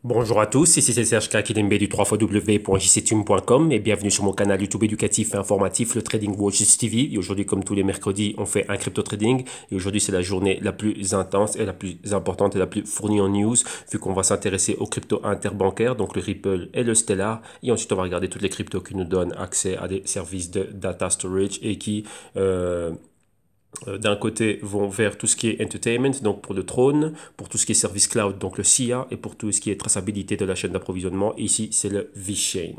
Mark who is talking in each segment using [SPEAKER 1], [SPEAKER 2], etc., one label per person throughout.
[SPEAKER 1] Bonjour à tous, ici c'est Serge Kakidembe du 3xw.jctune.com et bienvenue sur mon canal YouTube éducatif et informatif, le Trading Watches TV. Et aujourd'hui, comme tous les mercredis, on fait un crypto trading. Et aujourd'hui, c'est la journée la plus intense et la plus importante et la plus fournie en news, vu qu'on va s'intéresser aux cryptos interbancaires, donc le Ripple et le Stellar. Et ensuite, on va regarder toutes les cryptos qui nous donnent accès à des services de data storage et qui d'un côté vont vers tout ce qui est entertainment, donc pour le trône, pour tout ce qui est service cloud, donc le SIA, et pour tout ce qui est traçabilité de la chaîne d'approvisionnement. Ici, c'est le VeChain.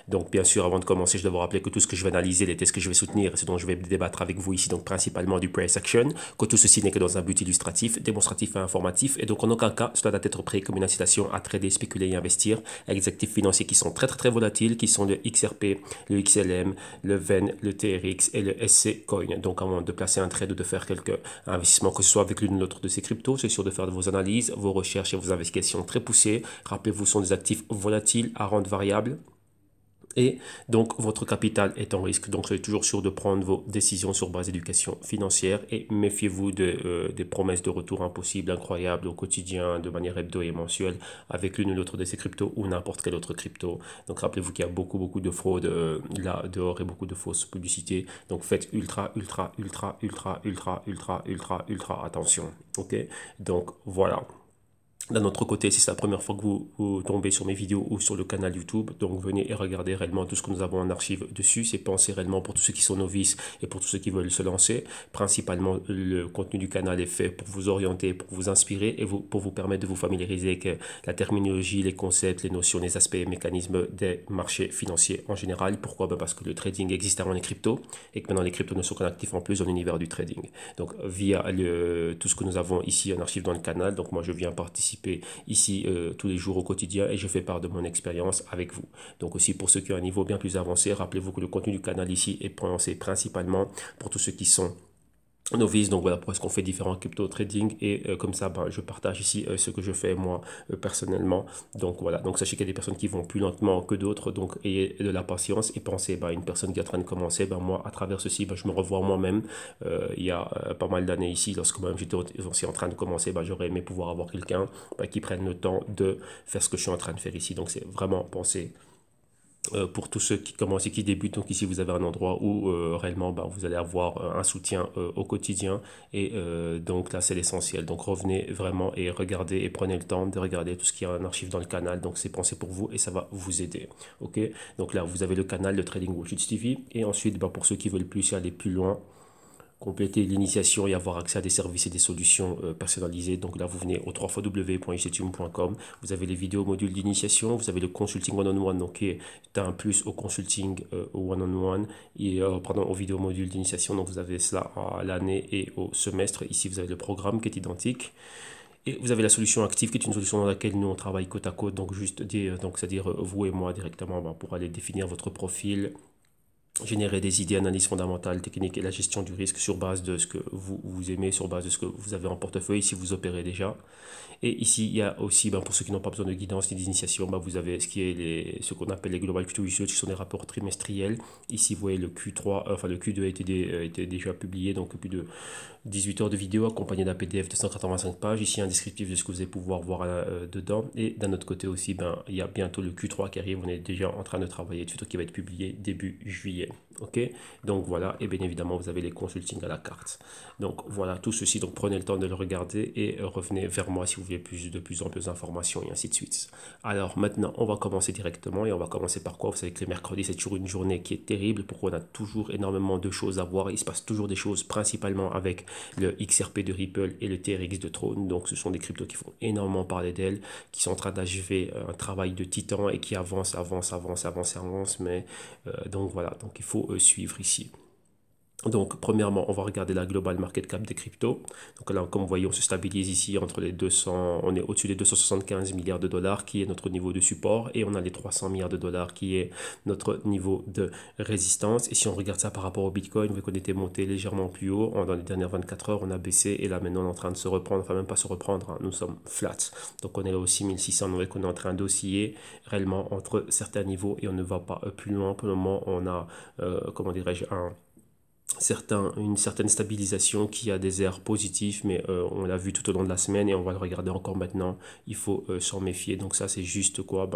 [SPEAKER 1] Donc, bien sûr, avant de commencer, je dois vous rappeler que tout ce que je vais analyser, les tests que je vais soutenir, et ce dont je vais débattre avec vous ici, donc principalement du price action, que tout ceci n'est que dans un but illustratif, démonstratif et informatif, et donc en aucun cas, cela doit être pris comme une incitation à trader, spéculer et investir avec des actifs financiers qui sont très volatiles, qui sont le XRP, le XLM, le VEN, le TRX et le SC Coin. Donc, avant de placer un trade de faire quelques investissements, que ce soit avec l'une ou l'autre de ces cryptos, c'est sûr de faire de vos analyses, vos recherches et vos investigations très poussées. Rappelez-vous, ce sont des actifs volatiles à rente variable. Et donc, votre capital est en risque. Donc, soyez toujours sûr de prendre vos décisions sur base d'éducation financière et méfiez-vous des promesses de retour impossibles, incroyables au quotidien, de manière hebdo et mensuelle, avec l'une ou l'autre de ces cryptos ou n'importe quelle autre crypto. Donc, rappelez-vous qu'il y a beaucoup de fraude là dehors et beaucoup de fausses publicités. Donc, faites ultra attention. Ok? Donc, voilà. D'un autre côté, si c'est la première fois que vous tombez sur mes vidéos ou sur le canal YouTube, donc venez et regardez réellement tout ce que nous avons en archive dessus. C'est pensé réellement pour tous ceux qui sont novices et pour tous ceux qui veulent se lancer. Principalement, le contenu du canal est fait pour vous orienter, pour vous inspirer et pour vous permettre de vous familiariser avec la terminologie, les concepts, les notions, les aspects et mécanismes des marchés financiers en général. Pourquoi? Parce que le trading existe avant les cryptos et que maintenant les cryptos ne sont qu'un actif en plus dans l'univers du trading. Donc, via tout ce que nous avons ici en archive dans le canal, donc moi je viens participer ici tous les jours au quotidien et je fais part de mon expérience avec vous. Donc aussi pour ceux qui ont un niveau bien plus avancé, rappelez-vous que le contenu du canal ici est pensé principalement pour tous ceux qui sont novices. Donc voilà pourquoi est-ce qu'on fait différents crypto trading et comme ça je partage ici ce que je fais moi personnellement. Donc voilà, donc sachez qu'il y a des personnes qui vont plus lentement que d'autres, donc ayez de la patience et pensez une personne qui est en train de commencer, moi à travers ceci je me revois moi-même il y a pas mal d'années ici lorsque même j'étais aussi en train de commencer, j'aurais aimé pouvoir avoir quelqu'un qui prenne le temps de faire ce que je suis en train de faire ici. Donc c'est vraiment penser pour tous ceux qui commencent et qui débutent. Donc ici, vous avez un endroit où réellement, vous allez avoir un soutien au quotidien. Et donc là, c'est l'essentiel. Donc revenez vraiment et regardez et prenez le temps de regarder tout ce qu'il y a en archive dans le canal. Donc c'est pensé pour vous et ça va vous aider. Ok. Donc là, vous avez le canal de Trading Watches TV. Et ensuite, pour ceux qui veulent plus aller plus loin, compléter l'initiation et avoir accès à des services et des solutions personnalisées. Donc là, vous venez au www.ictune.com. Vous avez les vidéos modules d'initiation, vous avez le consulting one-on-one, donc qui est un plus au consulting au one-on-one et pardon, aux vidéos modules d'initiation. Donc vous avez cela à l'année et au semestre. Ici, vous avez le programme qui est identique. Et vous avez la solution active qui est une solution dans laquelle nous on travaille côte à côte, donc juste donc c'est-à-dire vous et moi directement pour aller définir votre profil, générer des idées, analyses fondamentales, techniques et la gestion du risque sur base de ce que vous aimez, sur base de ce que vous avez en portefeuille si vous opérez déjà. Et ici, il y a aussi, pour ceux qui n'ont pas besoin de guidance ni d'initiation, vous avez ce qui est ce qu'on appelle les Global Q2 Research, qui sont des rapports trimestriels. Ici, vous voyez le Q3, enfin le Q2 a été déjà publié, donc plus de 18 heures de vidéo accompagné d'un PDF de 185 pages. Ici, un descriptif de ce que vous allez pouvoir voir dedans. Et d'un autre côté aussi, il y a bientôt le Q3 qui arrive. On est déjà en train de travailler dessus, qui va être publié début juillet. Ok, donc voilà, et bien évidemment, vous avez les consultings à la carte. Donc voilà, tout ceci, donc prenez le temps de le regarder et revenez vers moi si vous voulez de plus en plus d'informations et ainsi de suite. Alors maintenant, on va commencer directement et on va commencer par quoi? Vous savez que les mercredis, c'est toujours une journée qui est terrible. Pourquoi? On a toujours énormément de choses à voir. Il se passe toujours des choses, principalement avec le XRP de Ripple et le TRX de Tron. Donc ce sont des cryptos qui font énormément parler d'elles, qui sont en train d'achever un travail de titan et qui avancent, mais donc voilà, donc il faut suivre ici. Donc, premièrement, on va regarder la global market cap des cryptos. Donc là, comme vous voyez, on se stabilise ici entre les 200, on est au-dessus des 275 milliards de dollars qui est notre niveau de support et on a les 300 milliards de dollars qui est notre niveau de résistance. Et si on regarde ça par rapport au Bitcoin, vous voyez qu'on était monté légèrement plus haut. Dans les dernières 24 heures, on a baissé et là, maintenant, on est en train de se reprendre, enfin même pas se reprendre, nous sommes flats. Donc, on est là au 6600, on voit qu'on est en train d'osciller réellement entre certains niveaux et on ne va pas plus loin. Pour le moment, on a, comment dirais-je, un une certaine stabilisation qui a des airs positifs, mais on l'a vu tout au long de la semaine et on va le regarder encore maintenant. Il faut s'en méfier. Donc ça, c'est juste quoi?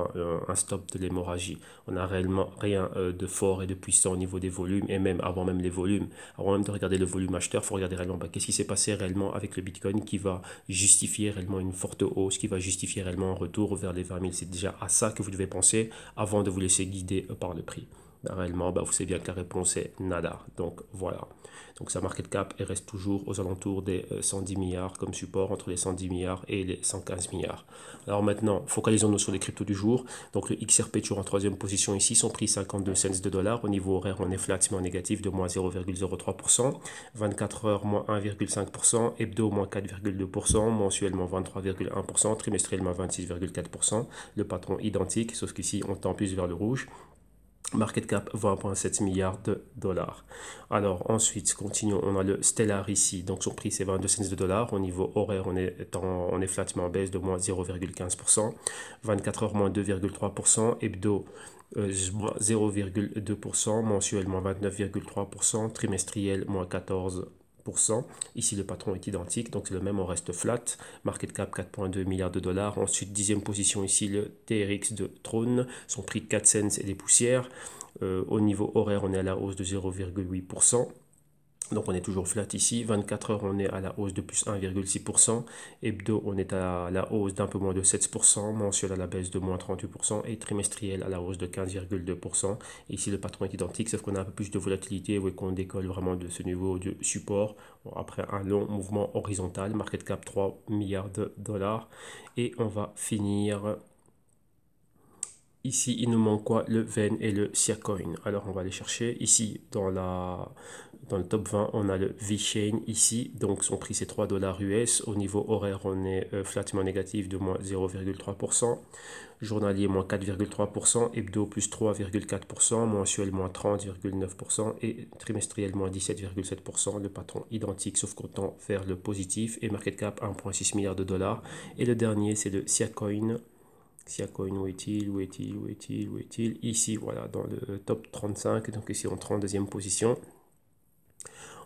[SPEAKER 1] Un stop de l'hémorragie. On n'a réellement rien de fort et de puissant au niveau des volumes et même avant même les volumes. Avant même de regarder le volume acheteur, il faut regarder réellement qu'est-ce qui s'est passé réellement avec le Bitcoin qui va justifier réellement une forte hausse, qui va justifier réellement un retour vers les 20 000. C'est déjà à ça que vous devez penser avant de vous laisser guider par le prix. Réellement, vous savez bien que la réponse est nada. Donc voilà. Donc sa market cap elle reste toujours aux alentours des 110 milliards comme support, entre les 110 milliards et les 115 milliards. Alors maintenant, focalisons-nous sur les cryptos du jour. Donc le XRP toujours en troisième position ici, son prix 52 cents de dollars. Au niveau horaire, on est flat mais en négatif de moins 0,03%. 24 heures, moins 1,5%. Hebdo, moins 4,2%. Mensuellement, 23,1%. Trimestriellement, 26,4%. Le patron identique, sauf qu'ici, on tend plus vers le rouge. Market cap 20,7 milliards de dollars. Alors ensuite, continuons. On a le Stellar ici. Donc son prix c'est 22 cents de dollars. Au niveau horaire, on est flatement en baisse de moins 0,15%. 24 heures moins 2,3%. Hebdo moins 0,2%. Mensuellement 29,3%. Trimestriel moins 14%. Ici, le patron est identique, donc c'est le même, on reste flat. Market cap 4,2 milliards de dollars. Ensuite, dixième position ici, le TRX de Tron. Son prix 4 cents et des poussières. Au niveau horaire, on est à la hausse de 0,8%. Donc on est toujours flat ici. 24 heures, on est à la hausse de plus 1,6%. Hebdo, on est à la hausse d'un peu moins de 7%. Mensuel à la baisse de moins 38%. Et trimestriel à la hausse de 15,2%. Ici, le patron est identique, sauf qu'on a un peu plus de volatilité et qu'on décolle vraiment de ce niveau de support. Après un long mouvement horizontal, market cap 3 milliards de dollars. Et on va finir. Ici, il nous manque quoi? Le VEN et le Siacoin. Alors, on va aller chercher. Ici, dans le top 20, on a le V-Chain ici. Donc, son prix, c'est 3 dollars US. Au niveau horaire, on est flattement négatif de moins 0,3%. Journalier, moins 4,3%. Hebdo, plus 3,4%. Mensuel, moins 30,9%. Et trimestriel, moins 17,7%. Le patron identique, sauf qu'on tend vers le positif. Et market cap, 1,6 milliard de dollars. Et le dernier, c'est le Siacoin. Siacoin, où est-il? Où est-il? Où est-il? Où est-il? Ici, voilà, dans le top 35. Donc ici, en 32e position.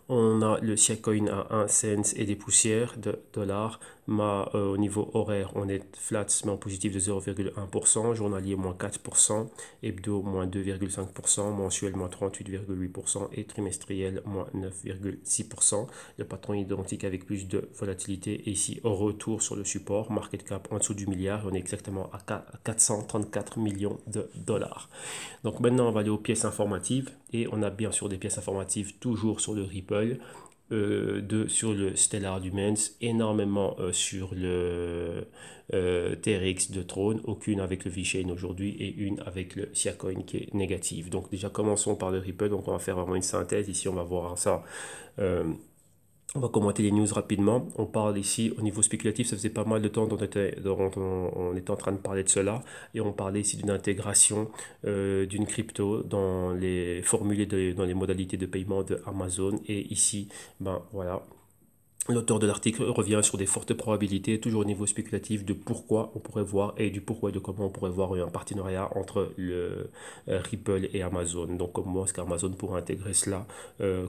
[SPEAKER 1] On a le Siacoin à 1 cent et des poussières de dollars. Au niveau horaire, on est flat, mais en positif de 0,1%. Journalier, moins 4%. Hebdo, moins 2,5%. Mensuel, moins 38,8%. Et trimestriel, moins 9,6%. Le patron est identique avec plus de volatilité. Et ici, au retour sur le support, market cap en dessous du milliard. On est exactement à 434 millions de dollars. Donc maintenant, on va aller aux pièces informatives. Et on a bien sûr des pièces informatives toujours sur le Ripple. Sur le Stellar du Mens, énormément sur le TRX de Tron, aucune avec le V-Chain aujourd'hui et une avec le Siacoin qui est négative. Donc déjà commençons par le Ripple, donc on va faire vraiment une synthèse, ici on va voir ça. On va commenter les news rapidement. On parle ici au niveau spéculatif, ça faisait pas mal de temps dont on était en train de parler de cela. Et on parlait ici d'une intégration d'une crypto dans les formules et dans les modalités de paiement de Amazon. Et ici, voilà, l'auteur de l'article revient sur des fortes probabilités, toujours au niveau spéculatif, de pourquoi on pourrait voir et du pourquoi et de comment on pourrait voir un partenariat entre le Ripple et Amazon. Donc comment est-ce qu'Amazon pourrait intégrer cela,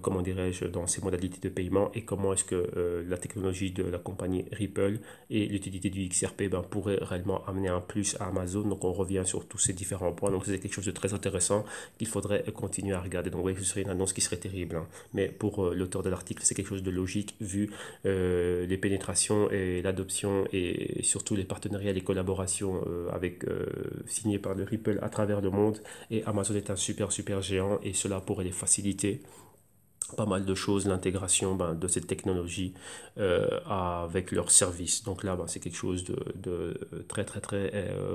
[SPEAKER 1] comment dirais-je, dans ses modalités de paiement et comment est-ce que la technologie de la compagnie Ripple et l'utilité du XRP pourraient réellement amener un plus à Amazon. Donc on revient sur tous ces différents points. Donc c'est quelque chose de très intéressant qu'il faudrait continuer à regarder. Donc vous voyez que ce serait une annonce qui serait terrible. Hein. Mais pour l'auteur de l'article, c'est quelque chose de logique vu les pénétrations et l'adoption et surtout les partenariats, les collaborations signées par le Ripple à travers le monde. Et Amazon est un super géant et cela pourrait les faciliter pas mal de choses, l'intégration de cette technologie avec leurs services. Donc là, c'est quelque chose de très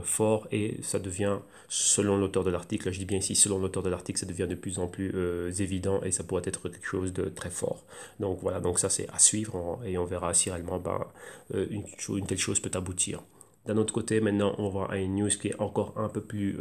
[SPEAKER 1] fort et ça devient, selon l'auteur de l'article, je dis bien ici, selon l'auteur de l'article, ça devient de plus en plus évident et ça pourrait être quelque chose de très fort. Donc voilà, donc ça c'est à suivre et on verra si réellement une telle chose peut aboutir. D'un autre côté, maintenant, on va à une news qui est encore un peu plus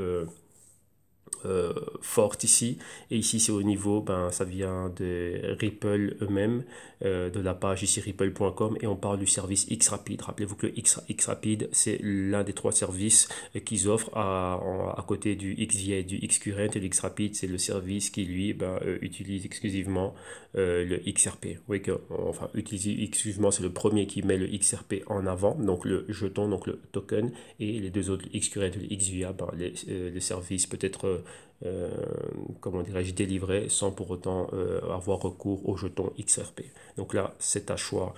[SPEAKER 1] forte ici. Et ici, c'est au niveau, ça vient de Ripple eux-mêmes, de la page ici ripple.com, et on parle du service Xrapid. Rappelez-vous que le Xrapid, c'est l'un des 3 services qu'ils offrent à côté du XVIA et du Xcurrent. Et le Xrapid, c'est le service qui, lui, utilise exclusivement le XRP. Oui, enfin, utilise exclusivement, c'est le premier qui met le XRP en avant, donc le jeton, donc le token, et les 2 autres, le Xcurrent et le XVIA, les services peut être comment dirais-je, délivré sans pour autant avoir recours au jeton XRP. Donc là, c'est à choix,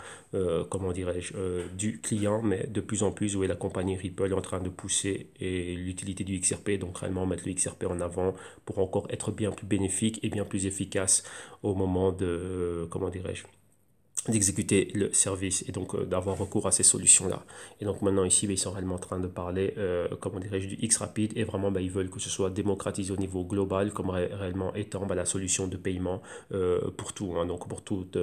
[SPEAKER 1] comment dirais-je, du client, mais de plus en plus, où est la compagnie Ripple est en train de pousser et l'utilité du XRP, donc réellement mettre le XRP en avant pour encore être bien plus bénéfique et bien plus efficace au moment de, comment dirais-je, d'exécuter le service et donc d'avoir recours à ces solutions-là. Et donc maintenant ici, ils sont réellement en train de parler, comment dirais-je, du Xrapid et vraiment ils veulent que ce soit démocratisé au niveau global comme réellement étant la solution de paiement pour tout, hein, donc pour toutes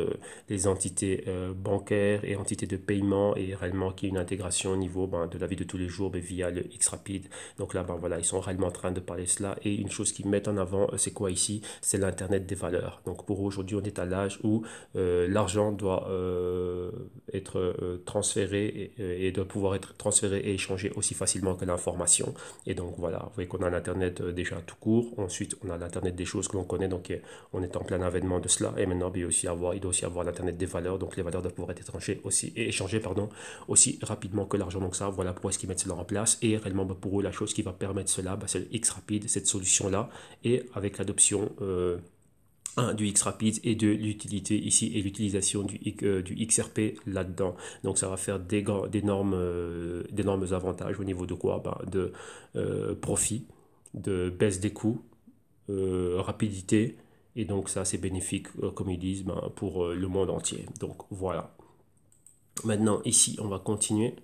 [SPEAKER 1] les entités bancaires et entités de paiement et réellement qu'il y ait une intégration au niveau de la vie de tous les jours via le Xrapid. Donc là, voilà, ils sont réellement en train de parler de cela et une chose qu'ils mettent en avant, c'est quoi ici? C'est l'Internet des valeurs. Donc pour aujourd'hui, on est à l'âge où l'argent doit être transféré et doit pouvoir être transféré et échangé aussi facilement que l'information. Et donc voilà, vous voyez qu'on a l'Internet déjà tout court. Ensuite, on a l'Internet des choses que l'on connaît. Donc on est en plein avènement de cela. Et maintenant, il doit aussi avoir l'Internet des valeurs. Donc les valeurs doivent pouvoir être échangées aussi rapidement que l'argent. Donc ça, voilà pourquoi est-ce qu'ils mettent cela en place. Et réellement, pour eux, la chose qui va permettre cela, c'est le Xrapid, cette solution-là. Et avec l'adoption du Xrapid et de l'utilité ici et l'utilisation du XRP là-dedans. Donc ça va faire d'énormes avantages au niveau de quoi? De profit, de baisse des coûts, rapidité. Et donc ça c'est bénéfique, comme ils disent, pour le monde entier. Donc voilà. Maintenant ici on va continuer.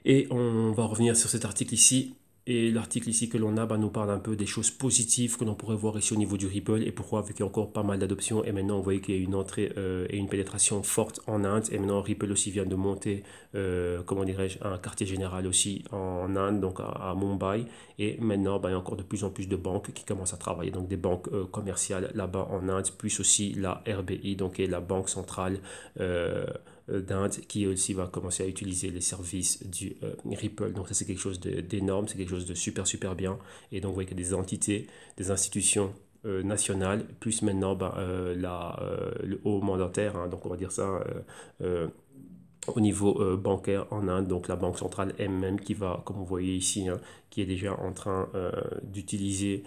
[SPEAKER 1] Et on va revenir sur cet article ici. Et l'article ici que l'on a nous parle un peu des choses positives que l'on pourrait voir ici au niveau du Ripple et pourquoi, vu qu'il y a encore pas mal d'adoptions. Et maintenant, on voit qu'il y a une entrée et une pénétration forte en Inde. Et maintenant, Ripple aussi vient de monter, comment dirais-je, un quartier général aussi en Inde, donc à Mumbai. Et maintenant, il y a encore de plus en plus de banques qui commencent à travailler. Donc des banques commerciales là-bas en Inde, plus aussi la RBI, donc et la banque centrale d'Inde qui aussi va commencer à utiliser les services du Ripple. Donc ça c'est quelque chose d'énorme, c'est quelque chose de super super bien. Et donc vous voyez que des entités, des institutions nationales, plus maintenant le haut mandataire, hein, donc on va dire ça au niveau bancaire en Inde, donc la banque centrale elle-même qui va, comme vous voyez ici, hein, qui est déjà en train d'utiliser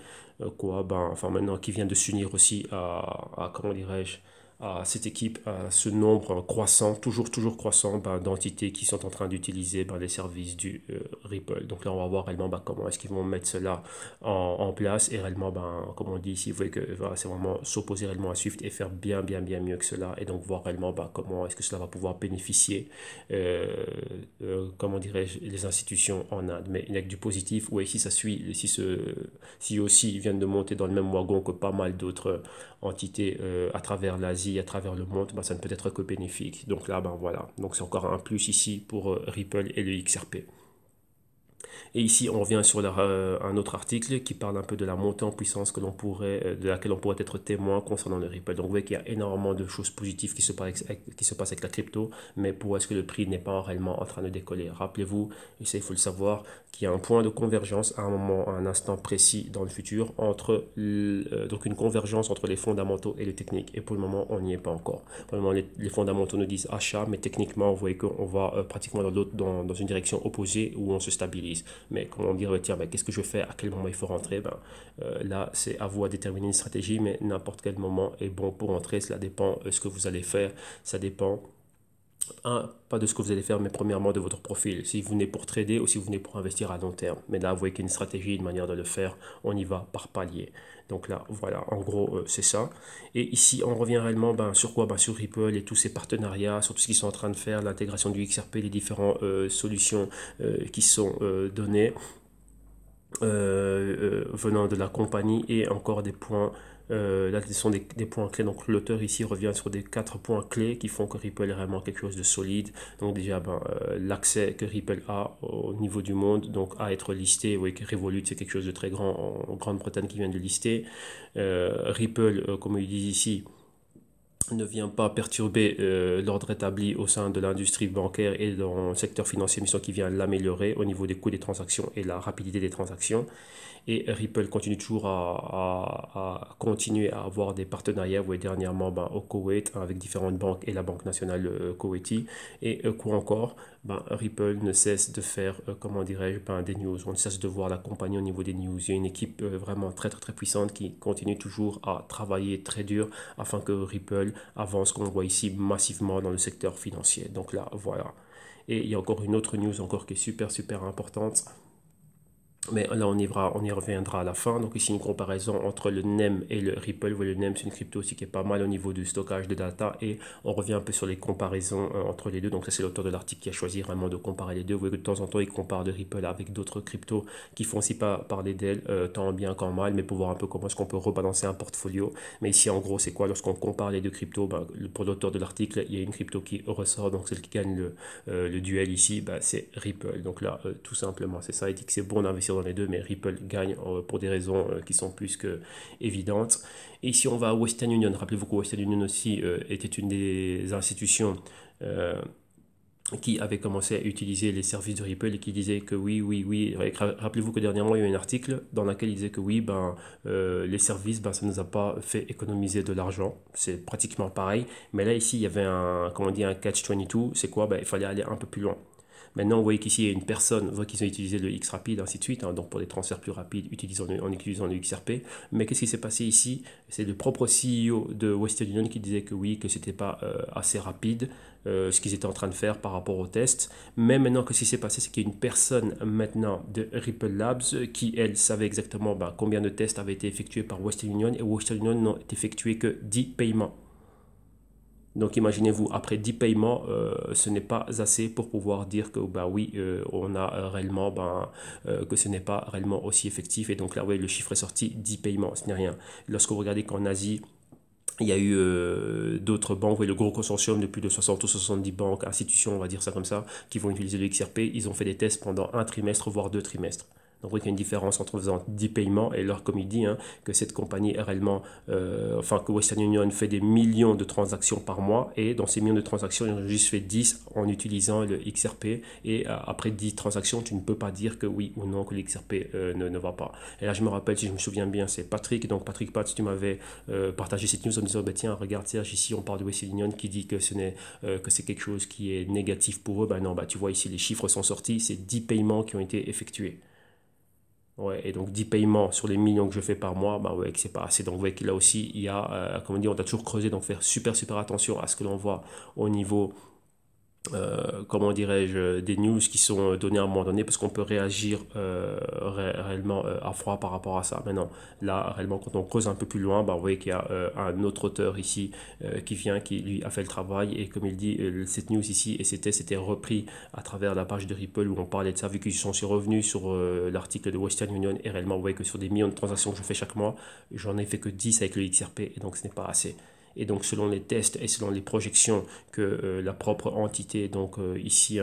[SPEAKER 1] enfin maintenant qui vient de s'unir aussi à comment dirais-je, à cette équipe, à ce nombre croissant, toujours croissant d'entités qui sont en train d'utiliser les services du Ripple. Donc là, on va voir réellement comment est-ce qu'ils vont mettre cela en place et réellement, comme on dit ici, vous voyez que c'est vraiment s'opposer réellement à Swift et faire bien mieux que cela et donc voir réellement comment est-ce que cela va pouvoir bénéficier, comment dirais-je, les institutions en Inde. Mais il n'y a que du positif, ou ici ça suit, si aussi ils viennent de monter dans le même wagon que pas mal d'autres entités à travers l'Asie, à travers le monde, ça ne peut être que bénéfique. Donc là, voilà. Donc c'est encore un plus ici pour Ripple et le XRP. Et ici, on revient sur un autre article qui parle un peu de la montée en puissance de laquelle on pourrait être témoin concernant le Ripple. Donc vous voyez qu'il y a énormément de choses positives qui se passent avec la crypto, mais pour est-ce que le prix n'est pas réellement en train de décoller? Rappelez-vous, et ça il faut le savoir, qu'il y a un point de convergence à un instant précis dans le futur donc une convergence entre les fondamentaux et les techniques. Et pour le moment, on n'y est pas encore. Pour le moment, les fondamentaux nous disent achat, mais techniquement, vous voyez qu'on va pratiquement dans une direction opposée où on se stabilise. Mais comment on dirait, tiens, qu'est-ce que je fais, à quel moment il faut rentrer? Là, c'est à vous à déterminer une stratégie, mais n'importe quel moment est bon pour rentrer. Cela dépend de ce que vous allez faire. Ça dépend pas de ce que vous allez faire, mais premièrement de votre profil. Si vous venez pour trader ou si vous venez pour investir à long terme. Mais là, vous voyez qu'il y a une stratégie, une manière de le faire. On y va par palier. Donc là, voilà, en gros, c'est ça. Et ici, on revient réellement sur quoi? Sur Ripple et tous ces partenariats, sur tout ce qu'ils sont en train de faire, l'intégration du XRP, les différentes solutions qui sont données venant de la compagnie et encore des points Là, ce sont des points clés. Donc, l'auteur ici revient sur des 4 points clés qui font que Ripple est vraiment quelque chose de solide. Donc, déjà, l'accès que Ripple a au niveau du monde, donc à être listé. Oui, que Revolut, c'est quelque chose de très grand en Grande-Bretagne qui vient de lister. Ripple, comme ils disent ici, ne vient pas perturber l'ordre établi au sein de l'industrie bancaire et dans le secteur financier, mais qui vient l'améliorer au niveau des coûts des transactions et la rapidité des transactions. Et Ripple continue toujours à continuer à avoir des partenariats, vous voyez, dernièrement au Koweït avec différentes banques et la Banque nationale koweïti. Et quoi encore, Ripple ne cesse de faire, comment dirais-je, des news. On ne cesse de voir la compagnie au niveau des news. Il y a une équipe vraiment très très très puissante qui continue toujours à travailler très dur afin que Ripple avance, comme on voit ici, massivement dans le secteur financier. Donc là, voilà. Et il y a encore une autre news encore qui est super super importante. Mais là, on y reviendra à la fin. Donc ici, une comparaison entre le NEM et le Ripple. Vous voyez, le NEM, c'est une crypto aussi qui est pas mal au niveau du stockage de data. Et on revient un peu sur les comparaisons entre les deux. Donc ça, c'est l'auteur de l'article qui a choisi vraiment de comparer les deux. Vous voyez que de temps en temps, il compare le Ripple avec d'autres cryptos qui font aussi pas parler d'elle, tant bien qu'en mal, mais pour voir un peu comment est-ce qu'on peut rebalancer un portfolio. Mais ici, en gros, c'est quoi? Lorsqu'on compare les deux cryptos, pour l'auteur de l'article, il y a une crypto qui ressort. Donc celle qui gagne le duel ici, c'est Ripple. Donc là, tout simplement, c'est ça. Il dit que c'est bon d'investir dans les deux, mais Ripple gagne pour des raisons qui sont plus que évidentes. Et ici, on va à Western Union. Rappelez-vous que Western Union aussi était une des institutions qui avait commencé à utiliser les services de Ripple et qui disait que oui, oui, oui. Rappelez-vous que dernièrement, il y a eu un article dans lequel il disait que oui, les services, ça ne nous a pas fait économiser de l'argent. C'est pratiquement pareil. Mais là, ici, il y avait comment on dit, un catch-22. C'est quoi? Il fallait aller un peu plus loin. Maintenant, vous voyez qu'ici, il y a une personne, vous voyez qu'ils ont utilisé le X rapide, ainsi de suite, donc pour des transferts plus rapides, en utilisant le XRP. Mais qu'est-ce qui s'est passé ici? C'est le propre CEO de Western Union qui disait que oui, que c'était pas assez rapide, ce qu'ils étaient en train de faire par rapport aux tests. Mais maintenant, qu'est-ce qui s'est passé? C'est qu'il y a une personne maintenant de Ripple Labs qui, elle, savait exactement combien de tests avaient été effectués par Western Union, et Western Union n'a effectué que 10 paiements. Donc imaginez-vous, après 10 paiements, ce n'est pas assez pour pouvoir dire que oui, on a réellement, que ce n'est pas réellement aussi effectif. Et donc là, oui, le chiffre est sorti, 10 paiements, ce n'est rien. Lorsque vous regardez qu'en Asie, il y a eu d'autres banques, oui, le gros consortium de plus de 60 ou 70 banques, institutions, on va dire ça comme ça, qui vont utiliser le XRP. Ils ont fait des tests pendant un trimestre, voire 2 trimestres. Donc, il y a une différence entre faisant 10 paiements et leur, comme il dit, que cette compagnie est réellement, que Western Union fait des millions de transactions par mois et dans ces millions de transactions, ils ont juste fait 10 en utilisant le XRP et après 10 transactions, tu ne peux pas dire que oui ou non que le XRP ne va pas. Et là, je me rappelle, si je me souviens bien, c'est Patrick, donc Patrick Patz, tu m'avais partagé cette news en me disant, tiens, regarde Serge, ici on parle de Western Union qui dit que que c'est quelque chose qui est négatif pour eux. Non, tu vois ici les chiffres sont sortis, c'est 10 paiements qui ont été effectués. Ouais, et donc 10 paiements sur les millions que je fais par mois, ouais, que c'est pas assez. Donc vous voyez que là aussi, il y a, comme on dit, on doit toujours creuser, donc faire super super attention à ce que l'on voit au niveau comment dirais-je, des news qui sont données à un moment donné parce qu'on peut réagir réellement à froid par rapport à ça. Maintenant, là, réellement, quand on creuse un peu plus loin, vous voyez qu'il y a un autre auteur ici qui vient, qui lui a fait le travail et comme il dit, cette news ici et c'était repris à travers la page de Ripple où on parlait de ça vu qu'ils sont aussi revenus sur l'article de Western Union et réellement, vous voyez que sur des millions de transactions que je fais chaque mois, j'en ai fait que 10 avec le XRP et donc ce n'est pas assez. Et donc selon les tests et selon les projections que la propre entité, donc ici,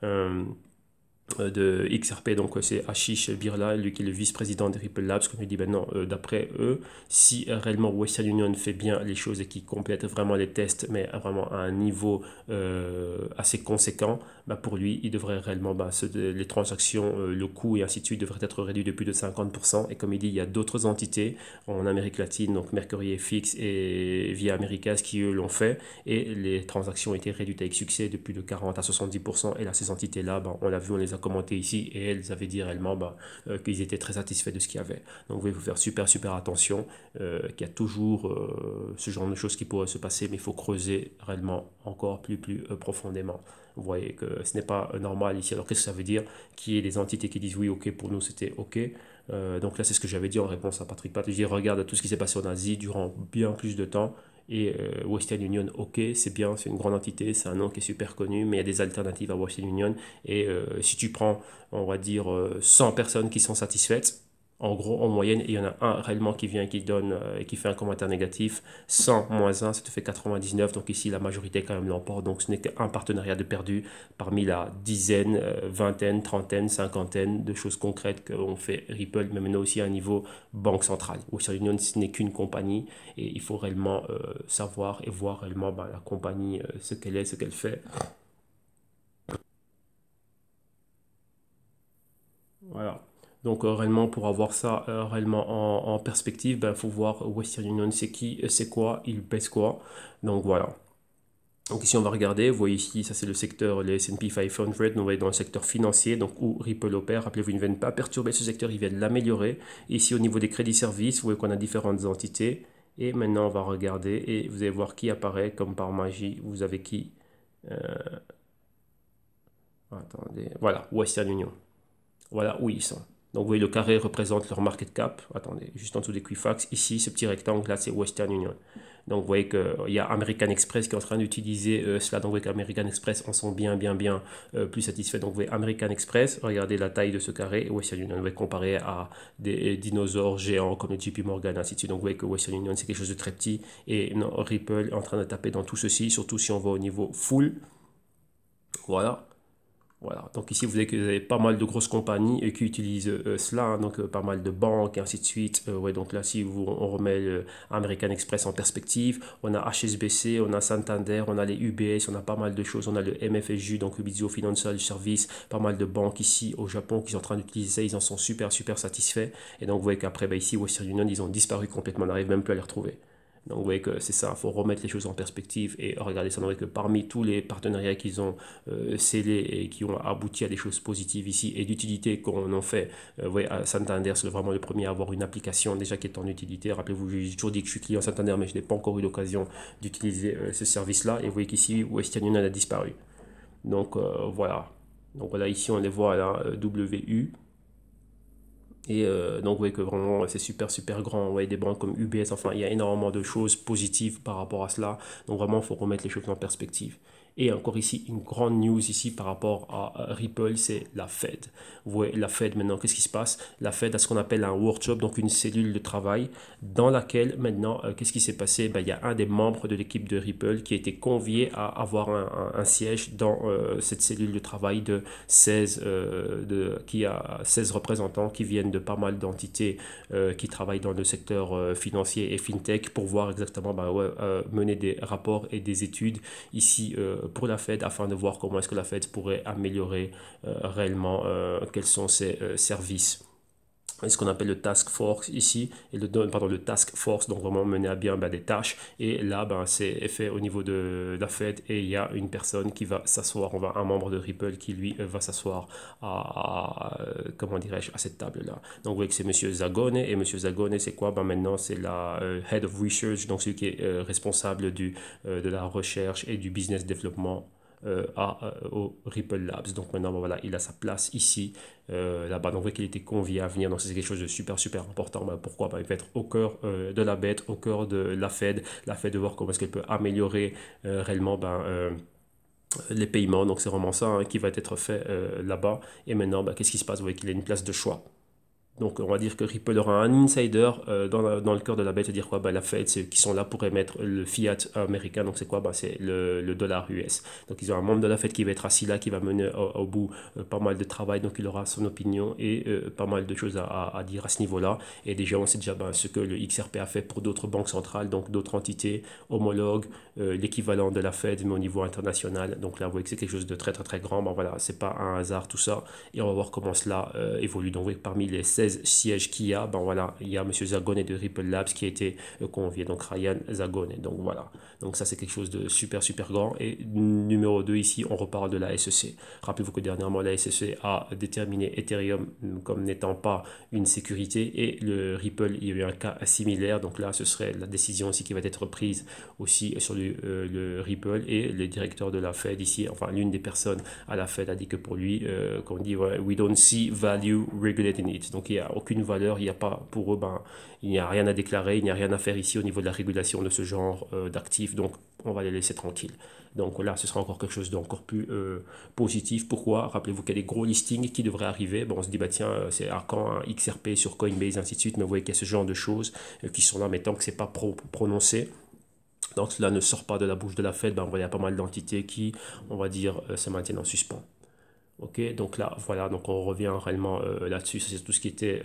[SPEAKER 1] de XRP, donc c'est Ashish Birla, lui qui est le vice-président de Ripple Labs, comme il dit, non, d'après eux, si réellement Western Union fait bien les choses et qui complète vraiment les tests, mais vraiment à un niveau assez conséquent, pour lui, il devrait réellement, les transactions, le coût et ainsi de suite devrait être réduit de plus de 50%. Et comme il dit, il y a d'autres entités en Amérique latine, donc Mercury FX et Via Americas qui eux l'ont fait, et les transactions ont été réduites avec succès de plus de 40 à 70%. Et là, ces entités-là, on l'a vu, on les a commentées ici, et elles avaient dit réellement qu'ils étaient très satisfaits de ce qu'il y avait. Donc, il faut faire super, super attention, qu'il y a toujours ce genre de choses qui pourraient se passer, mais il faut creuser réellement encore plus profondément. Vous voyez que ce n'est pas normal ici. Alors, qu'est-ce que ça veut dire? Qu'il y ait des entités qui disent oui, ok, pour nous, c'était ok. Donc là, c'est ce que j'avais dit en réponse à Patrick Pat. Je dis, regarde tout ce qui s'est passé en Asie durant bien plus de temps. Et Western Union, ok, c'est bien, c'est une grande entité, c'est un nom qui est super connu, mais il y a des alternatives à Western Union. Et si tu prends, on va dire, 100 personnes qui sont satisfaites, En gros, en moyenne, il y en a un réellement qui vient, qui donne, qui fait un commentaire négatif. 100 moins un, ça te fait 99. Donc ici, la majorité quand même l'emporte. Donc ce n'est qu'un partenariat de perdu parmi la dizaine, vingtaine, trentaine, cinquantaine de choses concrètes qu'on fait Ripple, mais maintenant aussi à un niveau banque centrale. Western Union, ce n'est qu'une compagnie et il faut réellement savoir et voir réellement ben, la compagnie, ce qu'elle est, ce qu'elle fait. Voilà. Donc réellement pour avoir ça réellement en perspective, il ben, faut voir Western Union c'est qui, c'est quoi, il pèse quoi. Donc voilà. Donc ici on va regarder, vous voyez ici ça c'est le secteur, les S&P 500, donc vous voyez dans le secteur financier, donc où Ripple opère, rappelez-vous ils ne viennent pas perturber ce secteur, ils viennent l'améliorer. Ici au niveau des crédits services, vous voyez qu'on a différentes entités. Et maintenant on va regarder et vous allez voir qui apparaît comme par magie, vous avez qui. euh, Attendez, voilà, Western Union. Voilà où ils sont. Donc vous voyez, le carré représente leur market cap. Attendez, juste en dessous des Equifax. Ici, ce petit rectangle là, c'est Western Union. Donc vous voyez qu'il y a American Express qui est en train d'utiliser cela. Donc vous voyez qu'American Express en sont plus satisfaits. Donc vous voyez American Express, regardez la taille de ce carré. Et Western Union, vous voyez comparé à des dinosaures géants comme le JP Morgan, ainsi de suite. Donc vous voyez que Western Union, c'est quelque chose de très petit. Et non, Ripple est en train de taper dans tout ceci, surtout si on va au niveau full. Voilà. Voilà, donc ici vous avez pas mal de grosses compagnies qui utilisent cela, hein, donc pas mal de banques et ainsi de suite. Ouais, donc là, si on remet American Express en perspective, on a HSBC, on a Santander, on a les UBS, on a pas mal de choses, on a le MFSJ, donc Mizuho Financial Service, pas mal de banques ici au Japon qui sont en train d'utiliser ça, ils en sont super satisfaits. Et donc vous voyez qu'après, bah, ici, Western Union, ils ont disparu complètement, on n'arrive même plus à les retrouver. Donc vous voyez que c'est ça, il faut remettre les choses en perspective et regarder ça. Donc vous voyez que parmi tous les partenariats qu'ils ont scellés et qui ont abouti à des choses positives ici et d'utilité qu'on en fait, vous voyez, à Santander, c'est vraiment le premier à avoir une application déjà qui est en utilité. Rappelez-vous, j'ai toujours dit que je suis client Santander, mais je n'ai pas encore eu l'occasion d'utiliser ce service-là. Et vous voyez qu'ici, Western Union a disparu. Donc voilà. Donc voilà, ici on les voit là, WU. Et donc, vous voyez que vraiment, c'est super grand. Vous voyez des banques comme UBS, enfin, il y a énormément de choses positives par rapport à cela. Donc, vraiment, il faut remettre les choses en perspective. Et encore ici, une grande news ici par rapport à Ripple, c'est la Fed. Vous voyez, la Fed maintenant, qu'est-ce qui se passe? La Fed a ce qu'on appelle un workshop, donc une cellule de travail, dans laquelle maintenant, qu'est-ce qui s'est passé? Ben, il y a un des membres de l'équipe de Ripple qui a été convié à avoir un siège dans cette cellule de travail de 16, qui a 16 représentants qui viennent de pas mal d'entités qui travaillent dans le secteur financier et fintech pour voir exactement bah, ouais, mener des rapports et des études ici pour la Fed afin de voir comment est-ce que la Fed pourrait améliorer réellement quels sont ses services ce qu'on appelle le task force ici, et le task force, donc vraiment mener à bien ben, des tâches. Et là, ben, c'est fait au niveau de la Fed et il y a une personne qui va s'asseoir, un membre de Ripple qui lui va s'asseoir comment dirais-je, à cette table-là. Donc vous voyez que c'est Monsieur Zagone, et Monsieur Zagone, c'est quoi? Ben, maintenant, c'est la Head of Research, donc celui qui est responsable de la recherche et du business développement au Ripple Labs. Donc maintenant, ben, voilà, il a sa place ici, là-bas. Donc, on voit qu'il était convié à venir. Donc, c'est quelque chose de super important. Ben, pourquoi? Ben, il peut être au cœur de la bête, au cœur de la Fed. La Fed de voir comment est-ce qu'elle peut améliorer réellement ben, les paiements. Donc, c'est vraiment ça hein, qui va être fait là-bas. Et maintenant, ben, qu'est-ce qui se passe? Vous voyez qu'il a une place de choix. Donc on va dire que Ripple aura un insider dans le cœur de la bête, c'est-à-dire quoi? Bah, la Fed, c'est qui sont là pour émettre le fiat américain, donc c'est quoi? Bah, c'est le dollar US. Donc ils ont un membre de la Fed qui va être assis là, qui va mener au bout pas mal de travail, donc il aura son opinion et pas mal de choses à dire à ce niveau-là. Et déjà on sait déjà bah, ce que le XRP a fait pour d'autres banques centrales, donc d'autres entités, homologues, l'équivalent de la Fed, mais au niveau international. Donc là vous voyez que c'est quelque chose de très grand. Bah, voilà, c'est pas un hasard tout ça. Et on va voir comment cela évolue. Donc parmi les 16 sièges qu'il y a, ben voilà, il y a M. Zagone de Ripple Labs qui a été convié, donc Ryan Zagone. Donc voilà, donc ça c'est quelque chose de super grand. Et numéro 2 ici, on reparle de la SEC. Rappelez-vous que dernièrement la SEC a déterminé Ethereum comme n'étant pas une sécurité et le Ripple, il y a eu un cas similaire. Donc là, ce serait la décision aussi qui va être prise aussi sur le Ripple et le directeur de la Fed ici, enfin l'une des personnes à la Fed a dit que pour lui, qu'on dit ouais, we don't see value regulating it. Donc il qui a aucune valeur, il n'y a pas, pour eux, ben, il n'y a rien à déclarer, il n'y a rien à faire ici au niveau de la régulation de ce genre d'actifs, donc on va les laisser tranquilles. Donc là, ce sera encore quelque chose d'encore plus positif. Pourquoi? Rappelez-vous qu'il y a des gros listings qui devraient arriver. Bon, on se dit, bah tiens, c'est à quand un XRP sur Coinbase, ainsi de suite. Mais vous voyez qu'il y a ce genre de choses qui sont là, mais tant que ce n'est pas prononcé, donc cela ne sort pas de la bouche de la Fed, ben, il y a pas mal d'entités qui, on va dire, se maintiennent en suspens. Ok, donc là, voilà, donc on revient réellement là-dessus. Ça, c'est tout ce qui était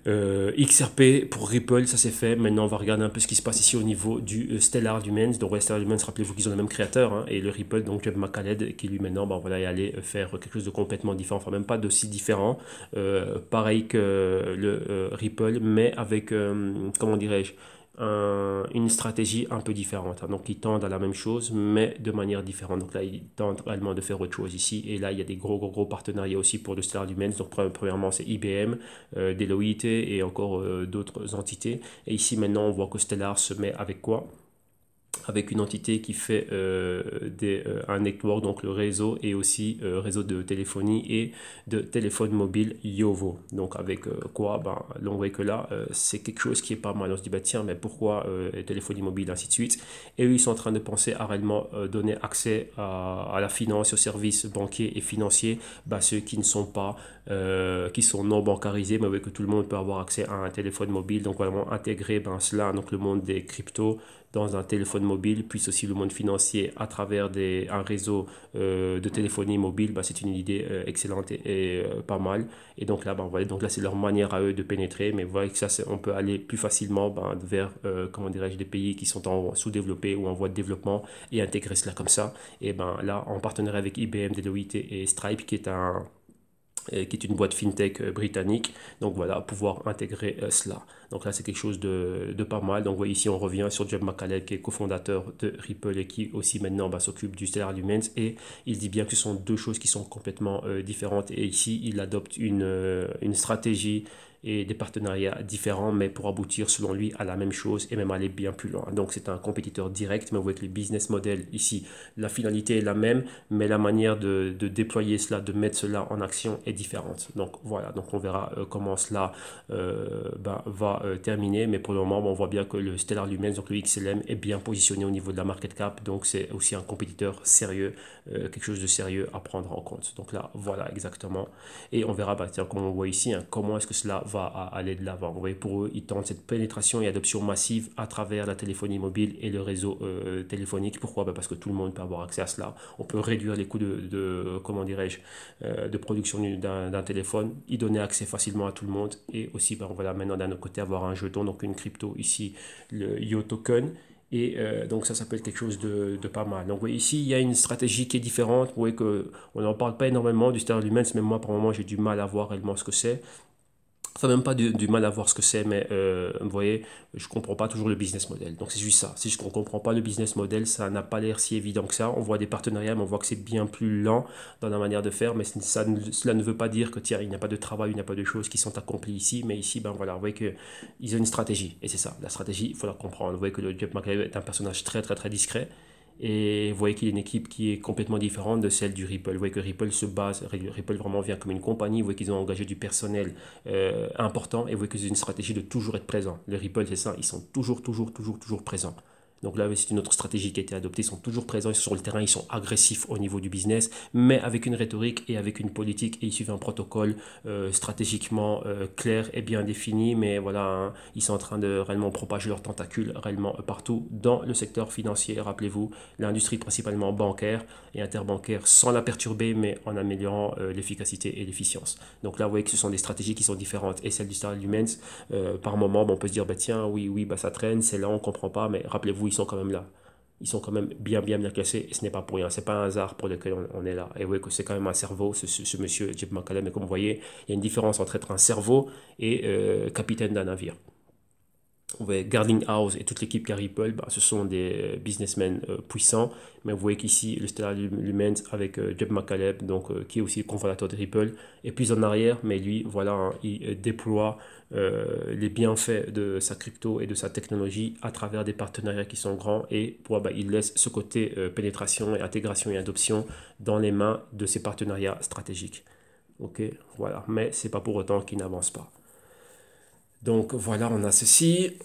[SPEAKER 1] XRP pour Ripple, ça c'est fait. Maintenant, on va regarder un peu ce qui se passe ici au niveau du Stellar Lumens. Donc, ouais, Stellar Lumens, rappelez-vous qu'ils ont le même créateur, hein, et le Ripple, donc Jeb McCaleb, qui lui maintenant, ben, voilà, est allé faire quelque chose de complètement différent, enfin même pas d'aussi différent, pareil que le Ripple, mais avec, comment dirais-je, une stratégie un peu différente, hein. Donc ils tendent à la même chose mais de manière différente. Donc là ils tentent réellement de faire autre chose ici, et là il y a des gros partenariats aussi pour le Stellar Lumens. Donc premièrement c'est IBM, Deloitte et encore d'autres entités. Et ici maintenant on voit que Stellar se met avec quoi? Avec une entité qui fait un network, donc le réseau, et aussi réseau de téléphonie et de téléphone mobile Yovo. Donc avec quoi, ben, on voit que là, c'est quelque chose qui est pas mal. On se dit, bah, tiens, mais pourquoi téléphonie mobile, ainsi de suite. Et eux, ils sont en train de penser à réellement donner accès à la finance, aux services banquiers et financiers, bah, ceux qui ne sont pas, qui sont non bancarisés, mais que tout le monde peut avoir accès à un téléphone mobile. Donc vraiment intégrer ben, cela, donc le monde des cryptos, dans un téléphone mobile, puis aussi le monde financier à travers un réseau de téléphonie mobile, bah, c'est une idée excellente et pas mal. Et donc là, bah, voilà, donc là c'est leur manière à eux de pénétrer, mais vous voyez que ça, on peut aller plus facilement bah, vers, comment dirais-je, des pays qui sont en sous-développés ou en voie de développement, et intégrer cela comme ça. Et ben là, en partenariat avec IBM, Deloitte et Stripe, qui est une boîte fintech britannique. Donc voilà, pouvoir intégrer cela. Donc là, c'est quelque chose de pas mal. Donc ici, on revient sur Jeb McCaleb, qui est cofondateur de Ripple et qui aussi maintenant bah, s'occupe du Stellar Lumens. Et il dit bien que ce sont deux choses qui sont complètement différentes. Et ici, il adopte une stratégie et des partenariats différents, mais pour aboutir selon lui à la même chose et même aller bien plus loin. Donc c'est un compétiteur direct, mais vous voyez que le business model ici, la finalité est la même, mais la manière de déployer cela, de mettre cela en action est différente. Donc voilà, donc on verra comment cela va terminer, mais pour le moment, on voit bien que le Stellar Lumens, donc le XLM, est bien positionné au niveau de la market cap, donc c'est aussi un compétiteur sérieux, quelque chose de sérieux à prendre en compte. Donc là, voilà exactement. Et on verra, bah, tiens, comme on voit ici, hein, comment est-ce que cela va aller de l'avant. Vous voyez, pour eux, ils tentent cette pénétration et adoption massive à travers la téléphonie mobile et le réseau téléphonique. Pourquoi? Bah, parce que tout le monde peut avoir accès à cela. On peut réduire les coûts comment dirais-je, de production d'un téléphone, y donner accès facilement à tout le monde. Et aussi, bah, on va là maintenant d'un autre côté avoir un jeton, donc une crypto ici, le Yo Token. Et donc ça s'appelle quelque chose de pas mal. Donc oui, ici, il y a une stratégie qui est différente. Vous voyez qu'on n'en parle pas énormément du Stellar Lumens, mais moi, pour le moment, j'ai du mal à voir réellement ce que c'est. Enfin, même pas du mal à voir ce que c'est, mais vous voyez, je ne comprends pas toujours le business model. Donc c'est juste ça. Si je ne comprends pas le business model, ça n'a pas l'air si évident que ça. On voit des partenariats, mais on voit que c'est bien plus lent dans la manière de faire. Mais cela ne veut pas dire que tiens, il n'y a pas de travail, il n'y a pas de choses qui sont accomplies ici. Mais ici, ben voilà, vous voyez qu'ils ont une stratégie. Et c'est ça, la stratégie, il faut la comprendre. Vous voyez que le Jeff McCaleb est un personnage très discret. Et vous voyez qu'il y a une équipe qui est complètement différente de celle du Ripple. Vous voyez que Ripple vraiment vient comme une compagnie. Vous voyez qu'ils ont engagé du personnel important. Et vous voyez que c'est une stratégie de toujours être présent. Le Ripple, c'est ça, ils sont toujours présents. Donc là, c'est une autre stratégie qui a été adoptée. Ils sont toujours présents, ils sont sur le terrain, ils sont agressifs au niveau du business, mais avec une rhétorique et avec une politique. Et ils suivent un protocole stratégiquement clair et bien défini. Mais voilà, hein, ils sont en train de réellement propager leurs tentacules réellement partout dans le secteur financier. Rappelez-vous, l'industrie principalement bancaire et interbancaire, sans la perturber, mais en améliorant l'efficacité et l'efficience. Donc là, vous voyez que ce sont des stratégies qui sont différentes. Et celle du Stellar Lumens, par moment, on peut se dire, bah, tiens, oui, bah, ça traîne, c'est là, on ne comprend pas, mais rappelez-vous, ils sont quand même là. Ils sont quand même bien classés, et ce n'est pas pour rien. Ce n'est pas un hasard pour lequel on est là. Et vous voyez que c'est quand même un cerveau, ce monsieur Jeb McCaleb. Mais comme vous voyez, il y a une différence entre être un cerveau et capitaine d'un navire. Vous voyez, Garding House et toute l'équipe Ripple, bah, ce sont des businessmen puissants. Mais vous voyez qu'ici, le Stellar Lumens avec Jeb McCaleb, donc, qui est aussi le cofondateur de Ripple, est plus en arrière. Mais lui, voilà, hein, il déploie les bienfaits de sa crypto et de sa technologie à travers des partenariats qui sont grands. Et bah, il laisse ce côté pénétration et intégration et adoption dans les mains de ses partenariats stratégiques. Ok, voilà. Mais c'est pas pour autant qu'ils n'avancent pas. Donc voilà, on a ceci.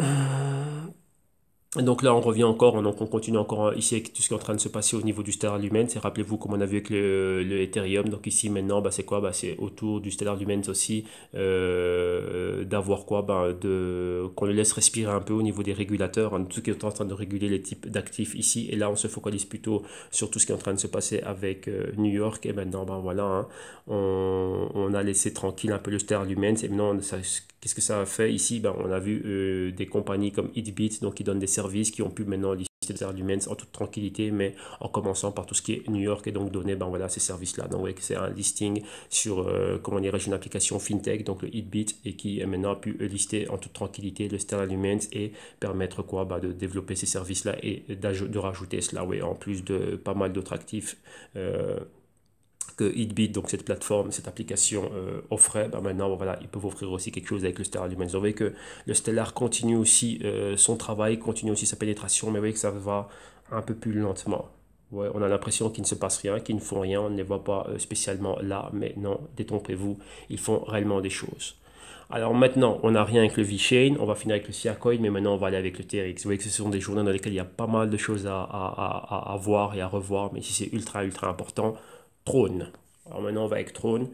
[SPEAKER 1] Et donc là, on revient encore, donc on continue encore ici avec tout ce qui est en train de se passer au niveau du Stellar Lumens. Et rappelez-vous, comme on a vu avec le Ethereum, donc ici maintenant, bah, c'est quoi? Bah, c'est autour du Stellar Lumens aussi, d'avoir quoi? Bah, qu'on le laisse respirer un peu au niveau des régulateurs, hein, tout ce qui est en train de réguler les types d'actifs ici. Et là, on se focalise plutôt sur tout ce qui est en train de se passer avec New York. Et maintenant, bah, voilà, hein, on a laissé tranquille un peu le Stellar Lumens. Et maintenant, qu'est-ce que ça a fait ici? Ben, on a vu des compagnies comme Hitbit, donc qui donnent des services, qui ont pu maintenant lister des arguments en toute tranquillité, mais en commençant par tout ce qui est New York et donc donner ben, voilà, ces services-là. Donc, c'est un listing sur, comment dirais-je, une application FinTech, donc le Hitbit, et qui maintenant a pu lister en toute tranquillité le Stellar Lumens et permettre quoi? Ben, de développer ces services-là et de rajouter cela, oui, en plus de pas mal d'autres actifs. Que Hitbit, donc cette plateforme, cette application offrait, ben maintenant voilà, ils peuvent offrir aussi quelque chose avec le Stellar Lumens. Vous voyez que le Stellar continue aussi son travail, continue aussi sa pénétration, mais vous voyez que ça va un peu plus lentement. Ouais, on a l'impression qu'il ne se passe rien, qu'ils ne font rien, on ne les voit pas spécialement là, mais non, détrompez-vous, ils font réellement des choses. Alors maintenant, on n'a rien avec le V-Chain, on va finir avec le Siacoin, mais maintenant on va aller avec le TRX. Vous voyez que ce sont des journées dans lesquelles il y a pas mal de choses à voir et à revoir, mais ici c'est ultra ultra important. Trône. Alors maintenant on va avec Trône.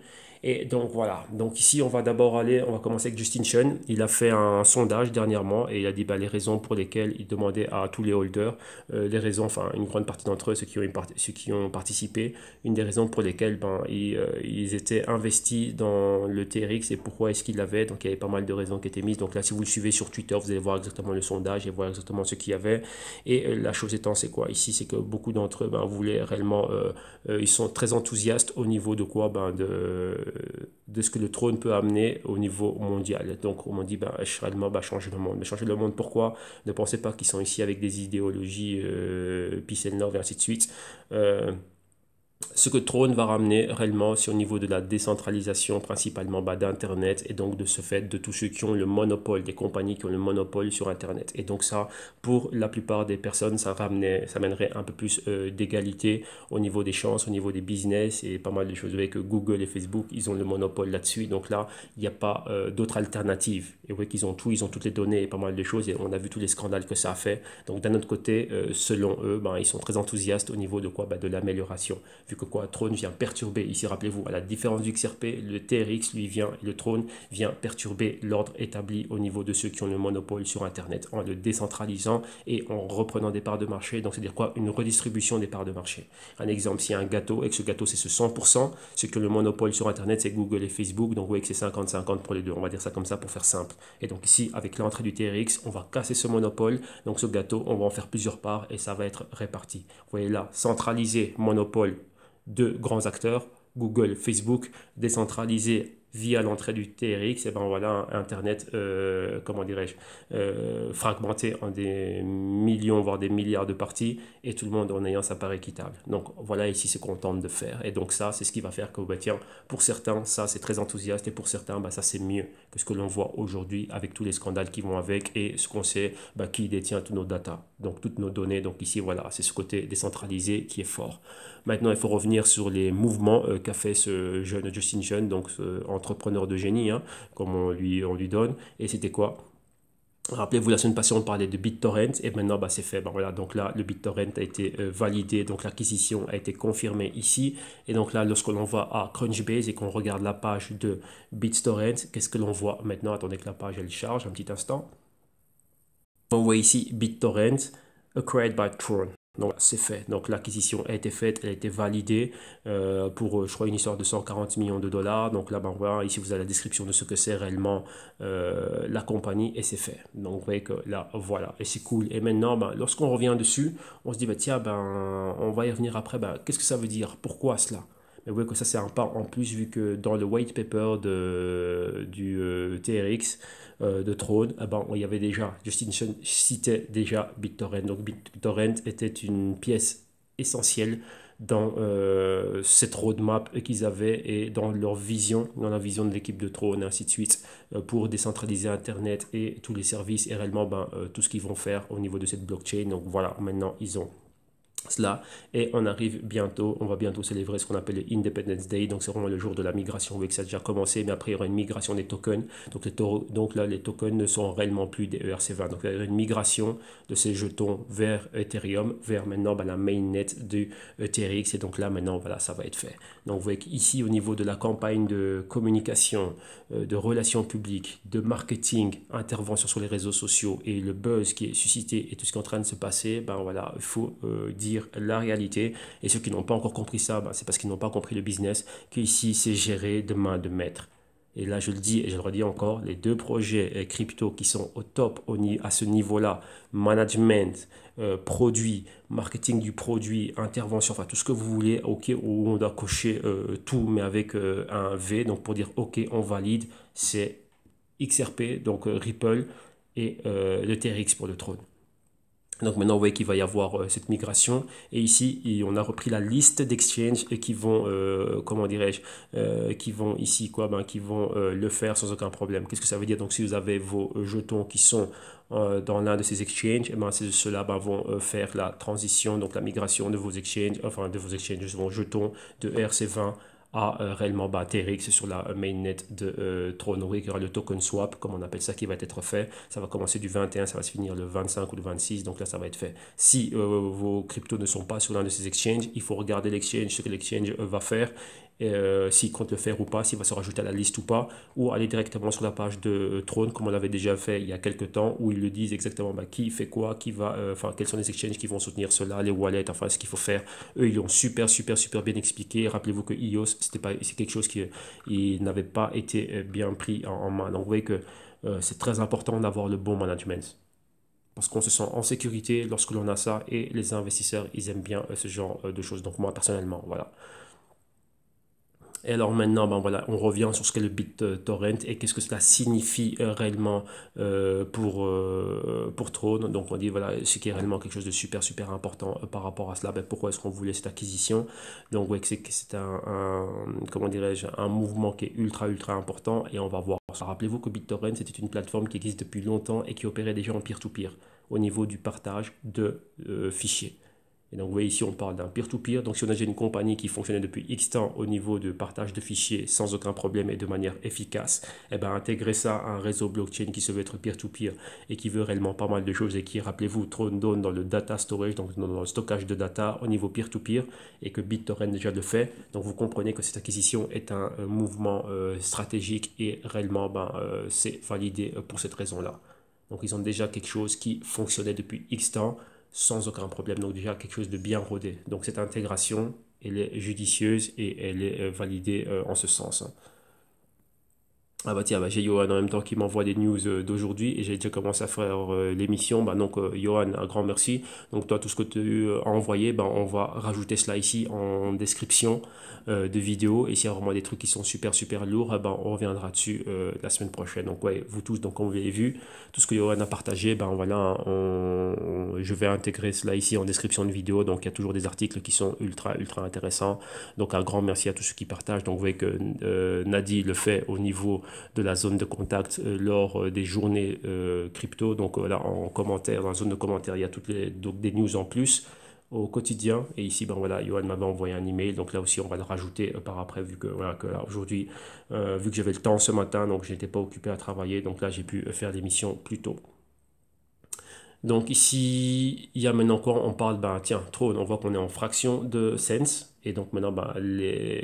[SPEAKER 1] Et donc voilà, donc ici on va d'abord aller, on va commencer avec Justin Chen. Il a fait un sondage dernièrement et il a dit bah, les raisons pour lesquelles il demandait à tous les holders, les raisons, enfin une grande partie d'entre eux, ceux qui ont participé, une des raisons pour lesquelles ben, ils étaient investis dans le TRX et pourquoi est-ce qu'ils l'avaient. Donc il y avait pas mal de raisons qui étaient mises. Donc là si vous le suivez sur Twitter, vous allez voir exactement le sondage et voir exactement ce qu'il y avait. Et la chose étant c'est quoi? Ici c'est que beaucoup d'entre eux ben, voulaient réellement, ils sont très enthousiastes au niveau de quoi? Ben, de ce que le trône peut amener au niveau mondial. Donc on m'a dit, bah, réellement, bah, changer le monde. Mais changer le monde, pourquoi? Ne pensez pas qu'ils sont ici avec des idéologies peace and love et ainsi de suite. Ce que Trône va ramener réellement, c'est au niveau de la décentralisation principalement bah, d'Internet et donc de ce fait de tous ceux qui ont le monopole, des compagnies qui ont le monopole sur Internet. Et donc ça, pour la plupart des personnes, ça mènerait un peu plus d'égalité au niveau des chances, au niveau des business et pas mal de choses. Vous voyez que Google et Facebook, ils ont le monopole là-dessus. Donc là, il n'y a pas d'autres alternatives. Et vous voyez qu'ils ont tout, ils ont toutes les données et pas mal de choses. Et on a vu tous les scandales que ça a fait. Donc d'un autre côté, selon eux, ben, ils sont très enthousiastes au niveau de quoi? Ben, de l'amélioration. Vu que quoi, Trône vient perturber, ici rappelez-vous, à la différence du XRP, le TRX lui vient, le Trône vient perturber l'ordre établi au niveau de ceux qui ont le monopole sur Internet en le décentralisant et en reprenant des parts de marché. Donc c'est-à-dire quoi? Une redistribution des parts de marché. Un exemple, s'il y a un gâteau et que ce gâteau c'est ce 100%, ce que le monopole sur Internet c'est Google et Facebook, donc vous voyez que c'est 50-50 pour les deux, on va dire ça comme ça pour faire simple. Et donc ici, avec l'entrée du TRX, on va casser ce monopole, donc ce gâteau, on va en faire plusieurs parts et ça va être réparti. Vous voyez là, centralisé, monopole, de grands acteurs, Google, Facebook, décentralisé via l'entrée du TRX, et ben voilà, Internet, comment dirais-je, fragmenté en des millions, voire des milliards de parties, et tout le monde en ayant sa part équitable. Donc voilà ici ce qu'on tente de faire. Et donc ça, c'est ce qui va faire que, bah, tiens, pour certains, ça c'est très enthousiaste, et pour certains, bah, ça c'est mieux que ce que l'on voit aujourd'hui avec tous les scandales qui vont avec, et ce qu'on sait, bah, qui détient toutes nos datas, donc toutes nos données. Donc ici, voilà, c'est ce côté décentralisé qui est fort. Maintenant, il faut revenir sur les mouvements qu'a fait ce jeune Justin Chen, donc entrepreneur de génie, hein, comme on lui donne. Et c'était quoi? Rappelez-vous, la semaine passée, on parlait de BitTorrent et maintenant, bah, c'est fait. Bon, voilà, donc là, le BitTorrent a été validé, donc l'acquisition a été confirmée ici. Et donc là, lorsque l'on va à Crunchbase et qu'on regarde la page de BitTorrent, qu'est-ce que l'on voit maintenant? Attendez que la page, elle charge un petit instant. On voit ici BitTorrent, acquired by Tron. Donc c'est fait. Donc l'acquisition a été faite, elle a été validée pour, je crois, une histoire de 140 millions de dollars. Donc là, ben, voilà, ici vous avez la description de ce que c'est réellement la compagnie et c'est fait. Donc vous voyez que là, voilà, et c'est cool. Et maintenant, ben, lorsqu'on revient dessus, on se dit, ben, tiens, ben, on va y revenir après. Ben, qu'est-ce que ça veut dire? Pourquoi cela? Mais vous voyez que ça, c'est un pas en plus, vu que dans le white paper du TRX, de Throne, eh ben, il y avait déjà, Justin citait déjà BitTorrent. Donc BitTorrent était une pièce essentielle dans cette roadmap qu'ils avaient et dans leur vision, dans la vision de l'équipe de Throne, et ainsi de suite, pour décentraliser Internet et tous les services et réellement ben, tout ce qu'ils vont faire au niveau de cette blockchain. Donc voilà, maintenant ils ont cela et on arrive bientôt, on va bientôt célébrer ce qu'on appelle le Independence Day, donc c'est vraiment le jour de la migration. Vous voyez que ça a déjà commencé, mais après il y aura une migration des tokens, donc, donc là les tokens ne sont réellement plus des ERC20, donc il y aura une migration de ces jetons vers Ethereum, vers maintenant la mainnet du TRX, et donc là maintenant voilà, ça va être fait. Donc vous voyez qu'ici au niveau de la campagne de communication, de relations publiques, de marketing, intervention sur les réseaux sociaux et le buzz qui est suscité et tout ce qui est en train de se passer, ben voilà, il faut dire la réalité. Et ceux qui n'ont pas encore compris ça, ben c'est parce qu'ils n'ont pas compris le business, qu'ici c'est géré de main de maître. Et là, je le dis et je le redis encore, les deux projets crypto qui sont au top à ce niveau-là, management, produit, marketing du produit, intervention, enfin tout ce que vous voulez, ok, où on doit cocher tout, mais avec un V, donc pour dire ok, on valide, c'est XRP, donc Ripple, et le TRX pour le trône. Donc maintenant, vous voyez qu'il va y avoir cette migration. Et ici, on a repris la liste d'exchanges qui vont, comment dirais-je, qui vont ici, quoi, ben, qui vont le faire sans aucun problème. Qu'est-ce que ça veut dire? Donc si vous avez vos jetons qui sont dans l'un de ces exchanges, et ben, ceux-là ben, vont faire la transition, donc la migration de vos exchanges, enfin de vos exchanges, vos jetons de ERC20 à réellement TRX sur la mainnet de Tron. Donc, il y aura le token swap, comme on appelle ça, qui va être fait. Ça va commencer du 21, ça va se finir le 25 ou le 26. Donc là, ça va être fait. Si vos cryptos ne sont pas sur l'un de ces exchanges, il faut regarder l'exchange, ce que l'exchange va faire. S'il compte le faire ou pas, s'il va se rajouter à la liste ou pas, ou aller directement sur la page de Tron, comme on l'avait déjà fait il y a quelques temps, où ils le disent exactement qui fait quoi, qui va, enfin, quels sont les exchanges qui vont soutenir cela, les wallets, enfin, ce qu'il faut faire. Eux, ils l'ont super bien expliqué. Rappelez-vous que EOS, c'est quelque chose qui n'avait pas été bien pris en main. Donc, vous voyez que c'est très important d'avoir le bon management. Parce qu'on se sent en sécurité lorsque l'on a ça et les investisseurs, ils aiment bien ce genre de choses. Donc, moi, personnellement, voilà. Et alors maintenant, ben voilà, on revient sur ce qu'est le BitTorrent et qu'est-ce que cela signifie réellement pour Throne. Donc on dit voilà, ce qui est réellement quelque chose de super important par rapport à cela. Ben, pourquoi est-ce qu'on voulait cette acquisition? Donc ouais, c'est comment dirais-je, un mouvement qui est ultra important et on va voir ça. Rappelez-vous que BitTorrent c'était une plateforme qui existe depuis longtemps et qui opérait déjà en peer-to-peer au niveau du partage de fichiers. Et donc, vous voyez ici, on parle d'un peer-to-peer. Donc, si on a déjà une compagnie qui fonctionnait depuis X temps au niveau de partage de fichiers sans aucun problème et de manière efficace, eh ben, intégrer ça à un réseau blockchain qui se veut être peer-to-peer et qui veut réellement pas mal de choses et qui, rappelez-vous, trône dans le data storage, donc dans le stockage de data au niveau peer-to-peer et que BitTorrent déjà le fait. Donc, vous comprenez que cette acquisition est un mouvement stratégique et réellement, c'est validé pour cette raison-là. Donc, ils ont déjà quelque chose qui fonctionnait depuis X temps sans aucun problème. Donc déjà quelque chose de bien rodé. Donc cette intégration, elle est judicieuse et elle est validée en ce sens. Ah bah tiens, bah, j'ai Johan en même temps qui m'envoie des news d'aujourd'hui et j'ai déjà commencé à faire l'émission. Bah donc Johan, un grand merci. Donc toi, tout ce que tu as envoyé, bah, on va rajouter cela ici en description de vidéo. Et s'il y a vraiment des trucs qui sont super lourds, bah, on reviendra dessus la semaine prochaine. Donc ouais, vous tous, donc comme vous l'avez vu, tout ce que Johan a partagé, bah, voilà, je vais intégrer cela ici en description de vidéo. Donc il y a toujours des articles qui sont ultra intéressants. Donc un grand merci à tous ceux qui partagent. Donc vous voyez que Nadi le fait au niveau de la zone de contact lors des journées crypto. Donc là, en commentaire, dans la zone de commentaires, il y a toutes donc, des news en plus au quotidien. Et ici, ben voilà, Johan m'avait envoyé un email. Donc là aussi, on va le rajouter par après, vu que, voilà, que là, aujourd'hui, vu que j'avais le temps ce matin, donc je n'étais pas occupé à travailler. Donc là, j'ai pu faire l'émission plus tôt. Donc ici, il y a maintenant quoi? On parle, ben tiens, Throne, on voit qu'on est en fraction de cents. Et donc maintenant, ben,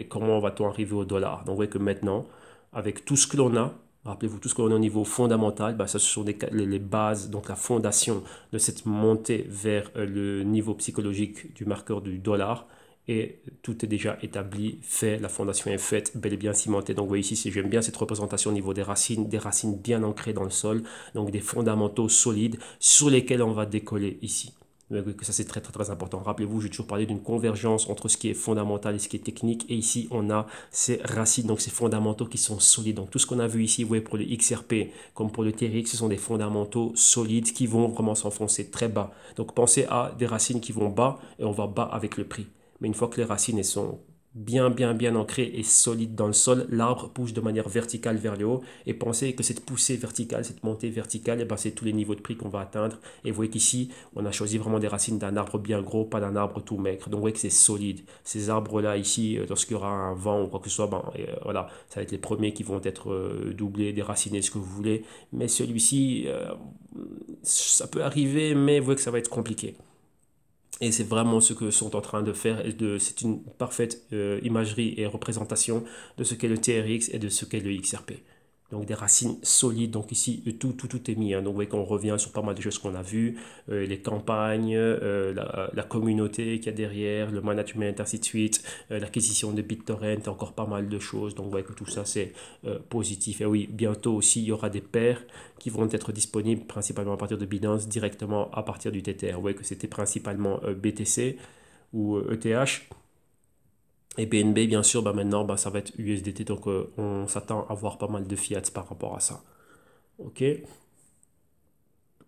[SPEAKER 1] comment va-t-on arriver au dollar? Donc vous voyez que maintenant, avec tout ce que l'on a, rappelez-vous, tout ce que l'on a au niveau fondamental, ben, ça ce sont les bases, donc la fondation de cette montée vers le niveau psychologique du marqueur du dollar et tout est déjà établi, fait, la fondation est faite, bel et bien cimentée. Donc vous voyez ici, j'aime bien cette représentation au niveau des racines bien ancrées dans le sol, donc des fondamentaux solides sur lesquels on va décoller ici. Que ça c'est très important. Rappelez-vous, j'ai toujours parlé d'une convergence entre ce qui est fondamental et ce qui est technique. Et ici, on a ces racines, donc ces fondamentaux qui sont solides. Donc tout ce qu'on a vu ici, vous voyez, pour le XRP comme pour le TRX, ce sont des fondamentaux solides qui vont vraiment s'enfoncer très bas. Donc pensez à des racines qui vont bas et on va bas avec le prix. Mais une fois que les racines elles sont bien ancré et solide dans le sol, l'arbre pousse de manière verticale vers le haut. Et pensez que cette poussée verticale, cette montée verticale, eh ben, c'est tous les niveaux de prix qu'on va atteindre. Et vous voyez qu'ici, on a choisi vraiment des racines d'un arbre bien gros, pas d'un arbre tout maigre. Donc vous voyez que c'est solide. Ces arbres-là ici, lorsqu'il y aura un vent ou quoi que ce soit, ben, voilà, ça va être les premiers qui vont être doublés, déracinés, ce que vous voulez. Mais celui-ci, ça peut arriver, mais vous voyez que ça va être compliqué. Et c'est vraiment ce que sont en train de faire. C'est une parfaite imagerie et représentation de ce qu'est le TRX et de ce qu'est le XRP. Donc des racines solides. Donc ici, tout est mis, hein. Donc vous voyez qu'on revient sur pas mal de choses qu'on a vues. Les campagnes, la communauté qu'il y a derrière, le management, ainsi de suite. L'acquisition de BitTorrent, encore pas mal de choses. Donc vous voyez que tout ça, c'est positif. Et oui, bientôt aussi, il y aura des paires qui vont être disponibles principalement à partir de Binance, directement à partir du Tether. Vous voyez que c'était principalement BTC ou ETH. Et BNB, bien sûr, bah maintenant, bah, ça va être USDT. Donc, on s'attend à voir pas mal de fiat par rapport à ça. OK.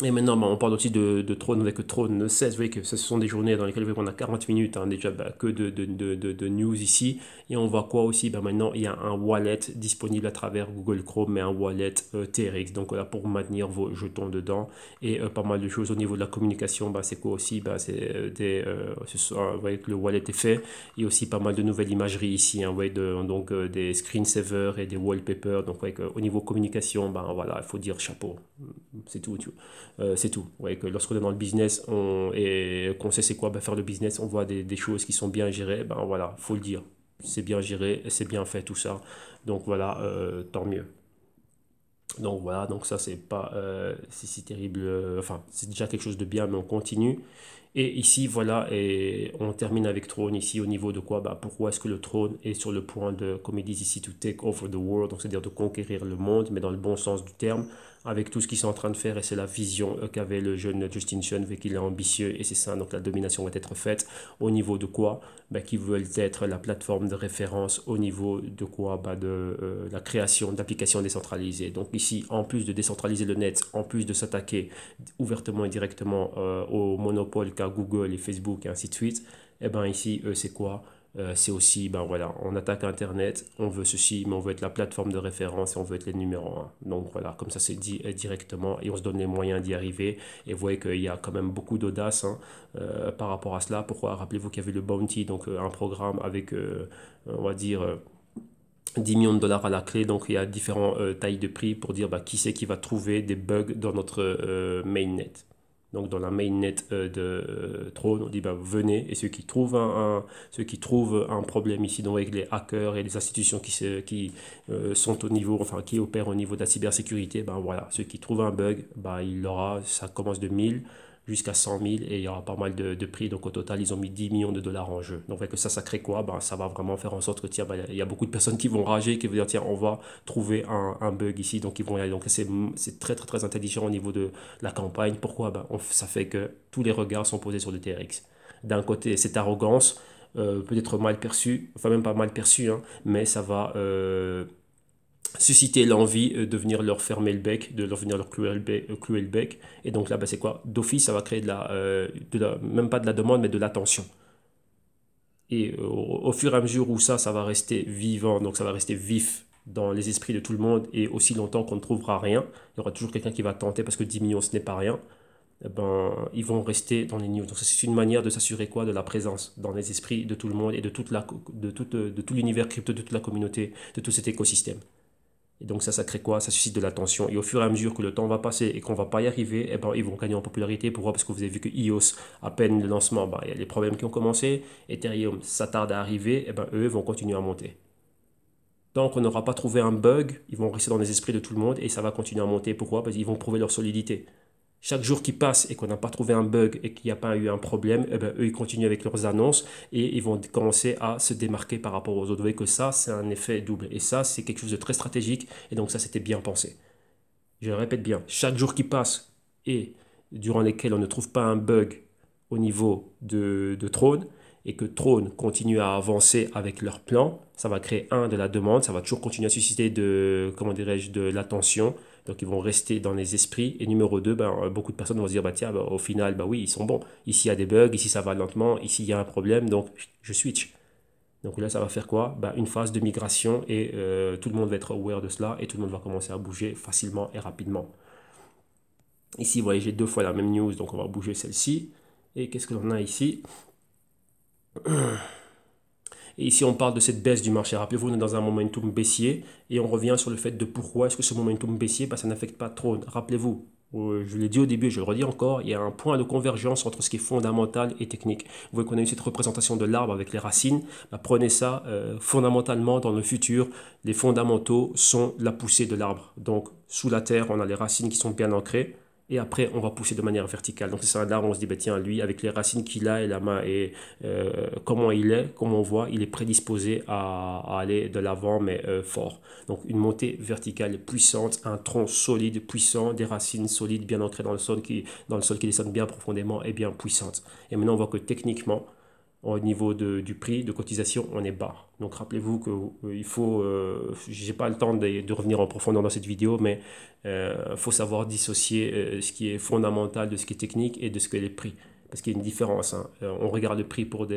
[SPEAKER 1] Et maintenant, bah, on parle aussi de Throne avec Throne 16. Vous voyez que ce sont des journées dans lesquelles on a 40 minutes, hein, déjà bah, que de news ici. Et on voit quoi aussi, bah, maintenant, il y a un wallet disponible à travers Google Chrome, mais un wallet TRX. Donc voilà, pour maintenir vos jetons dedans. Et pas mal de choses au niveau de la communication. Bah, c'est quoi aussi, bah, c'est vous voyez que le wallet est fait. Il y a aussi pas mal de nouvelles imageries ici. Hein, vous voyez donc des screensavers et des wallpapers. Donc vous voyez qu'au niveau communication, bah, voilà, il faut dire chapeau. C'est tout. C'est tout. Ouais, que lorsqu'on est dans le business et qu'on sait c'est quoi faire le business, on voit des choses qui sont bien gérées, ben voilà, faut le dire. C'est bien géré, c'est bien fait tout ça. Donc voilà, tant mieux. Donc voilà, donc ça c'est pas c'est si terrible, enfin c'est déjà quelque chose de bien, mais on continue. Et ici voilà, et on termine avec Trône ici au niveau de quoi, bah, pourquoi est-ce que le trône est sur le point de, comme ils disent ici, to take over the world, donc c'est-à-dire de conquérir le monde, mais dans le bon sens du terme, avec tout ce qu'ils sont en train de faire, et c'est la vision qu'avait le jeune Justin Sun, vu qu'il est ambitieux, et c'est ça, donc la domination va être faite au niveau de quoi, bah, qui veulent être la plateforme de référence au niveau de quoi, bah, de la création d'applications décentralisées. Donc ici, en plus de décentraliser le net, en plus de s'attaquer ouvertement et directement au monopole qu'a Google et Facebook et ainsi de suite, et ben ici, c'est quoi? C'est aussi, ben voilà, on attaque Internet, on veut ceci, mais on veut être la plateforme de référence et on veut être les numéros un. Donc voilà, comme ça c'est dit directement et on se donne les moyens d'y arriver. Et vous voyez qu'il y a quand même beaucoup d'audace, hein, par rapport à cela. Pourquoi? Rappelez-vous qu'il y avait le Bounty, donc un programme avec, on va dire, 10 millions de dollars à la clé. Donc il y a différentes tailles de prix pour dire bah, qui c'est qui va trouver des bugs dans notre mainnet. Donc dans la mainnet de Throne, on dit bah, venez et ceux qui trouvent un problème ici donc avec les hackers et les institutions qui sont au niveau, enfin qui opèrent au niveau de la cybersécurité, ben voilà, ceux qui trouvent un bug, bah, il aura, ça commence de 1000 jusqu'à 100 000 et il y aura pas mal de prix. Donc au total, ils ont mis 10 millions de dollars en jeu. Donc avec ça crée quoi? Ben, ça va vraiment faire en sorte que tiens, ben, il y a beaucoup de personnes qui vont rager, qui vont dire tiens, on va trouver un bug ici. Donc ils vont y aller. Donc c'est très intelligent au niveau de la campagne. Pourquoi? Ben, ça fait que tous les regards sont posés sur le TRX. D'un côté, cette arrogance peut être mal perçue, enfin même pas mal perçue, hein, mais ça va susciter l'envie de venir leur fermer le bec, de leur venir leur clouer le bec. Et donc là, bah, c'est quoi? D'office, ça va créer même pas de la demande, mais de l'attention. Et au fur et à mesure où ça va rester vivant, donc ça va rester vif dans les esprits de tout le monde, et aussi longtemps qu'on ne trouvera rien, il y aura toujours quelqu'un qui va tenter parce que 10 millions ce n'est pas rien, eh ben, ils vont rester dans les news. Donc c'est une manière de s'assurer quoi? De la présence dans les esprits de tout le monde et de tout l'univers crypto, de toute la communauté, de tout cet écosystème. Et donc ça crée quoi? Ça suscite de l'attention. Et au fur et à mesure que le temps va passer et qu'on va pas y arriver, eh ben, ils vont gagner en popularité. Pourquoi? Parce que vous avez vu que EOS, à peine le lancement, bah, il y a les problèmes qui ont commencé. Ethereum, ça tarde à arriver. Eh ben, eux vont continuer à monter. Tant qu'on n'aura pas trouvé un bug, ils vont rester dans les esprits de tout le monde et ça va continuer à monter. Pourquoi? Parce qu'ils vont prouver leur solidité. Chaque jour qui passe et qu'on n'a pas trouvé un bug et qu'il n'y a pas eu un problème, eh ben, eux, ils continuent avec leurs annonces et ils vont commencer à se démarquer par rapport aux autres. Vous voyez que ça, c'est un effet double. Et ça, c'est quelque chose de très stratégique. Et donc ça, c'était bien pensé. Je le répète bien, chaque jour qui passe et durant lesquels on ne trouve pas un bug au niveau de Trône et que Trône continue à avancer avec leur plan, ça va créer de la demande, ça va toujours continuer à susciter comment dirais-je, de l'attention. Donc ils vont rester dans les esprits. Et numéro 2, ben, beaucoup de personnes vont se dire, bah, tiens, bah, au final, bah, oui, ils sont bons. Ici, il y a des bugs, ici, ça va lentement, ici, il y a un problème, donc je switch. Donc là, ça va faire quoi? Ben, une phase de migration et tout le monde va être aware de cela et tout le monde va commencer à bouger facilement et rapidement. Ici, vous voyez, j'ai deux fois la même news, donc on va bouger celle-ci. Et qu'est-ce que l'on a ici? Et ici, on parle de cette baisse du marché. Rappelez-vous, on est dans un momentum baissier et on revient sur le fait de pourquoi est-ce que ce momentum baissier, ben, ça n'affecte pas trop. Rappelez-vous, je l'ai dit au début, je le redis encore, il y a un point de convergence entre ce qui est fondamental et technique. Vous voyez qu'on a eu cette représentation de l'arbre avec les racines. Ben, prenez ça fondamentalement dans le futur. Les fondamentaux sont la poussée de l'arbre. Donc, sous la terre, on a les racines qui sont bien ancrées. Et après, on va pousser de manière verticale. Donc, c'est ça, là, on se dit, bah, tiens, lui, avec les racines qu'il a et la main et comment il est, comme on voit, il est prédisposé à aller de l'avant, mais fort. Donc, une montée verticale puissante, un tronc solide, puissant, des racines solides, bien ancrées dans le sol qui descendent bien profondément et bien puissantes. Et maintenant, on voit que techniquement, au niveau du prix de cotisation, on est bas. Donc rappelez-vous qu'il faut, je n'ai pas le temps de revenir en profondeur dans cette vidéo, mais il faut savoir dissocier ce qui est fondamental de ce qui est technique et de ce que est les prix. Parce qu'il y a une différence, hein. On regarde le prix pour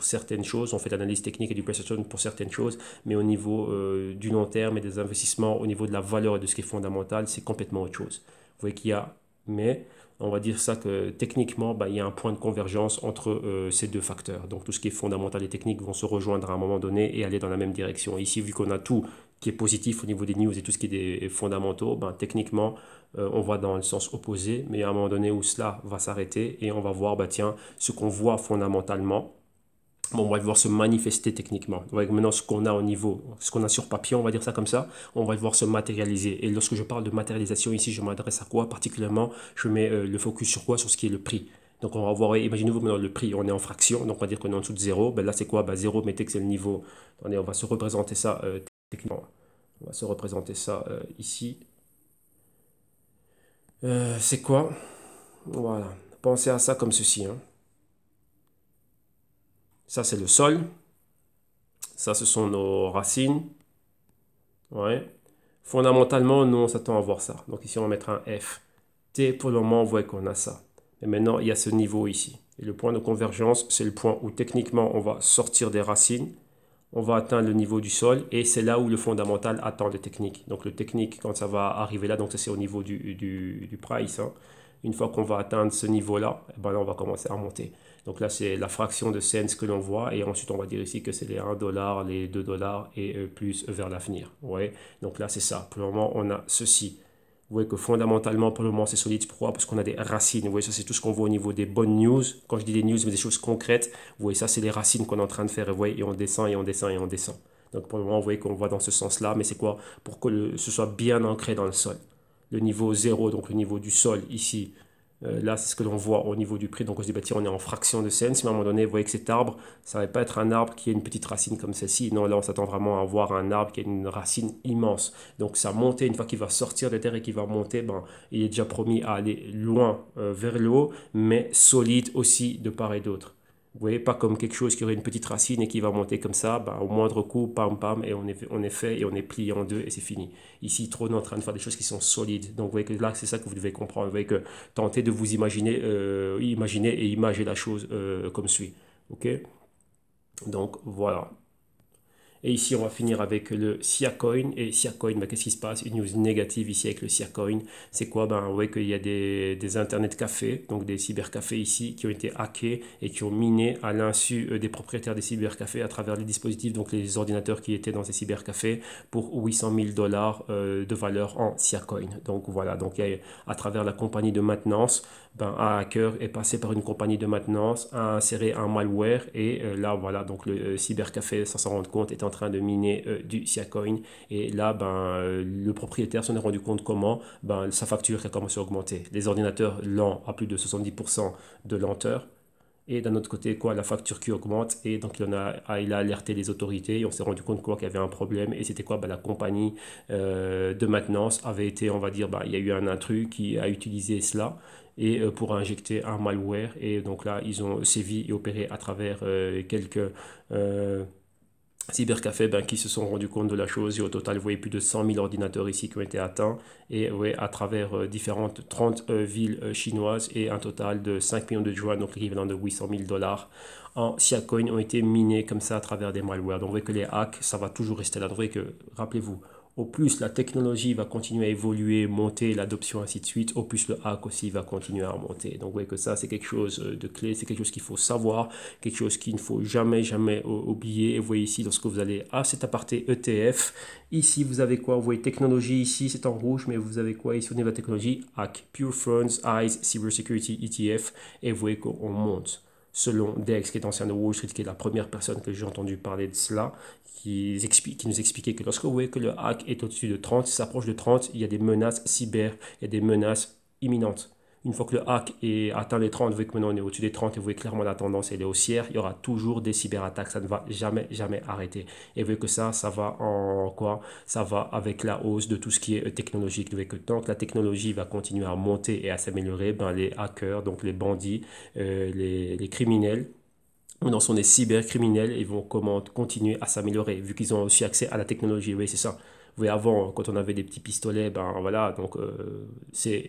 [SPEAKER 1] certaines choses, on fait l'analyse technique et du price action pour certaines choses, mais au niveau du long terme et des investissements, au niveau de la valeur et de ce qui est fondamental, c'est complètement autre chose. Vous voyez qu'il y a, mais on va dire ça que techniquement, bah, il y a un point de convergence entre ces deux facteurs. Donc tout ce qui est fondamental et technique vont se rejoindre à un moment donné et aller dans la même direction. Ici, vu qu'on a tout qui est positif au niveau des news et tout ce qui est des fondamentaux, ben, techniquement, on va dans le sens opposé, mais à un moment donné où cela va s'arrêter et on va voir, bah, tiens, ce qu'on voit fondamentalement, bon, on va le voir se manifester techniquement. Maintenant, ce qu'on a au niveau, ce qu'on a sur papier, on va dire ça comme ça, on va le voir se matérialiser. Et lorsque je parle de matérialisation ici, je m'adresse à quoi particulièrement? Je mets le focus sur quoi? Sur ce qui est le prix. Donc on va voir, imaginez-vous maintenant le prix, on est en fraction, donc on va dire qu'on est en dessous de zéro. Ben là c'est quoi? Ben 0, mettez que c'est le niveau. Attendez, on va se représenter ça techniquement. On va se représenter ça ici. C'est quoi? Voilà. Pensez à ça comme ceci, hein. Ça c'est le sol. Ça ce sont nos racines. Ouais. Fondamentalement, nous, on s'attend à voir ça. Donc ici, on va mettre un F. T, pour le moment, on voit qu'on a ça. Et maintenant, il y a ce niveau ici. Et le point de convergence, c'est le point où techniquement, on va sortir des racines. On va atteindre le niveau du sol. Et c'est là où le fondamental attend le technique. Donc le technique, quand ça va arriver là, donc ça c'est au niveau du price, hein. Une fois qu'on va atteindre ce niveau-là, eh ben là, on va commencer à remonter. Donc là, c'est la fraction de cents que l'on voit. Et ensuite, on va dire ici que c'est les 1 $, les 2 $ et plus vers l'avenir. Ouais. Donc là, c'est ça. Pour le moment, on a ceci. Vous voyez que fondamentalement, pour le moment, c'est solide. Pourquoi? Parce qu'on a des racines. Vous voyez, ça, c'est tout ce qu'on voit au niveau des bonnes news. Quand je dis des news, mais des choses concrètes, vous voyez, ça, c'est les racines qu'on est en train de faire. Et vous voyez, et on descend, et on descend, et on descend. Donc pour le moment, vous voyez qu'on va dans ce sens-là. Mais c'est quoi? Pour que ce soit bien ancré dans le sol. Le niveau 0, donc le niveau du sol ici, là, c'est ce que l'on voit au niveau du prix. Donc, on se dit, bah, tiens, on est en fraction de cents. Mais à un moment donné, vous voyez que cet arbre, ça ne va pas être un arbre qui a une petite racine comme celle-ci. Non, là, on s'attend vraiment à avoir un arbre qui a une racine immense. Donc, sa montée, une fois qu'il va sortir de terre et qu'il va monter, ben, il est déjà promis à aller loin vers le haut, mais solide aussi de part et d'autre. Vous voyez, pas comme quelque chose qui aurait une petite racine et qui va monter comme ça, ben, au moindre coup, pam, pam, et on est fait et on est plié en deux et c'est fini. Ici, trop, on est en train de faire des choses qui sont solides. Donc, vous voyez que là, c'est ça que vous devez comprendre. Vous voyez que tentez de vous imaginer, imaginer et imager la chose comme suit. Ok? Donc, voilà. Et ici, on va finir avec le Siacoin. Et Siacoin, ben, qu'est-ce qui se passe? Une news négative ici avec le Siacoin. C'est quoi? Ben, vous voyez qu'il y a des internet cafés, donc des cybercafés ici, qui ont été hackés et qui ont miné à l'insu des propriétaires des cybercafés à travers les dispositifs, donc les ordinateurs qui étaient dans ces cybercafés, pour 800 000 $ de valeur en Siacoin. Donc voilà, donc il y a, à travers la compagnie de maintenance, ben, un hacker est passé par une compagnie de maintenance, a inséré un malware et là voilà, donc le cybercafé sans s'en rendre compte est en train de miner du Siacoin et là ben, le propriétaire s'en est rendu compte comment, ben, sa facture a commencé à augmenter. Les ordinateurs lents à plus de 70% de lenteur. Et d'un autre côté, quoi, la facture qui augmente. Et donc, il a alerté les autorités. Et on s'est rendu compte quoi, qu'il y avait un problème. Et c'était quoi? Ben, la compagnie de maintenance avait été, on va dire, ben, il y a eu un intrus qui a utilisé cela et pour injecter un malware. Et donc là, ils ont sévi et opéré à travers quelques cybercafé qui se sont rendus compte de la chose et au total, vous voyez plus de 100 000 ordinateurs ici qui ont été atteints et ouais, à travers différentes 30 villes chinoises et un total de 5 millions de yuan, donc l'équivalent de 800 000 dollars en Siacoin ont été minés comme ça à travers des malwares. Donc vous voyez que les hacks, ça va toujours rester là. Donc vous voyez que, rappelez-vous, au plus la technologie va continuer à évoluer, monter, l'adoption, ainsi de suite, au plus le hack aussi va continuer à monter. Donc vous voyez que ça, c'est quelque chose de clé, c'est quelque chose qu'il faut savoir, quelque chose qu'il ne faut jamais, jamais oublier. Et vous voyez ici, lorsque vous allez à cet aparté ETF, ici, vous avez quoi? Vous voyez technologie, ici, c'est en rouge, mais vous avez quoi ici au niveau de la technologie? Hack, Pure Funds, Eyes, Cybersecurity ETF, et vous voyez qu'on monte. Selon Dex, qui est ancien de Wall Street, qui est la première personne que j'ai entendu parler de cela, qui nous expliquait que lorsque vous voyez que le hack est au-dessus de 30, s'approche de 30, il y a des menaces cyber, il y a des menaces imminentes. Une fois que le hack est atteint les 30, vous voyez que maintenant on est au-dessus des 30 et vous voyez clairement la tendance elle est haussière, il y aura toujours des cyberattaques, ça ne va jamais, jamais arrêter. Et vous voyez que ça va en quoi? Ça va avec la hausse de tout ce qui est technologique. Vous voyez que tant que la technologie va continuer à monter et à s'améliorer, les hackers, donc les bandits, les criminels, maintenant sont des cybercriminels et vont continuer à s'améliorer vu qu'ils ont aussi accès à la technologie. Oui, c'est ça. Vous voyez, avant, quand on avait des petits pistolets, voilà, donc c'est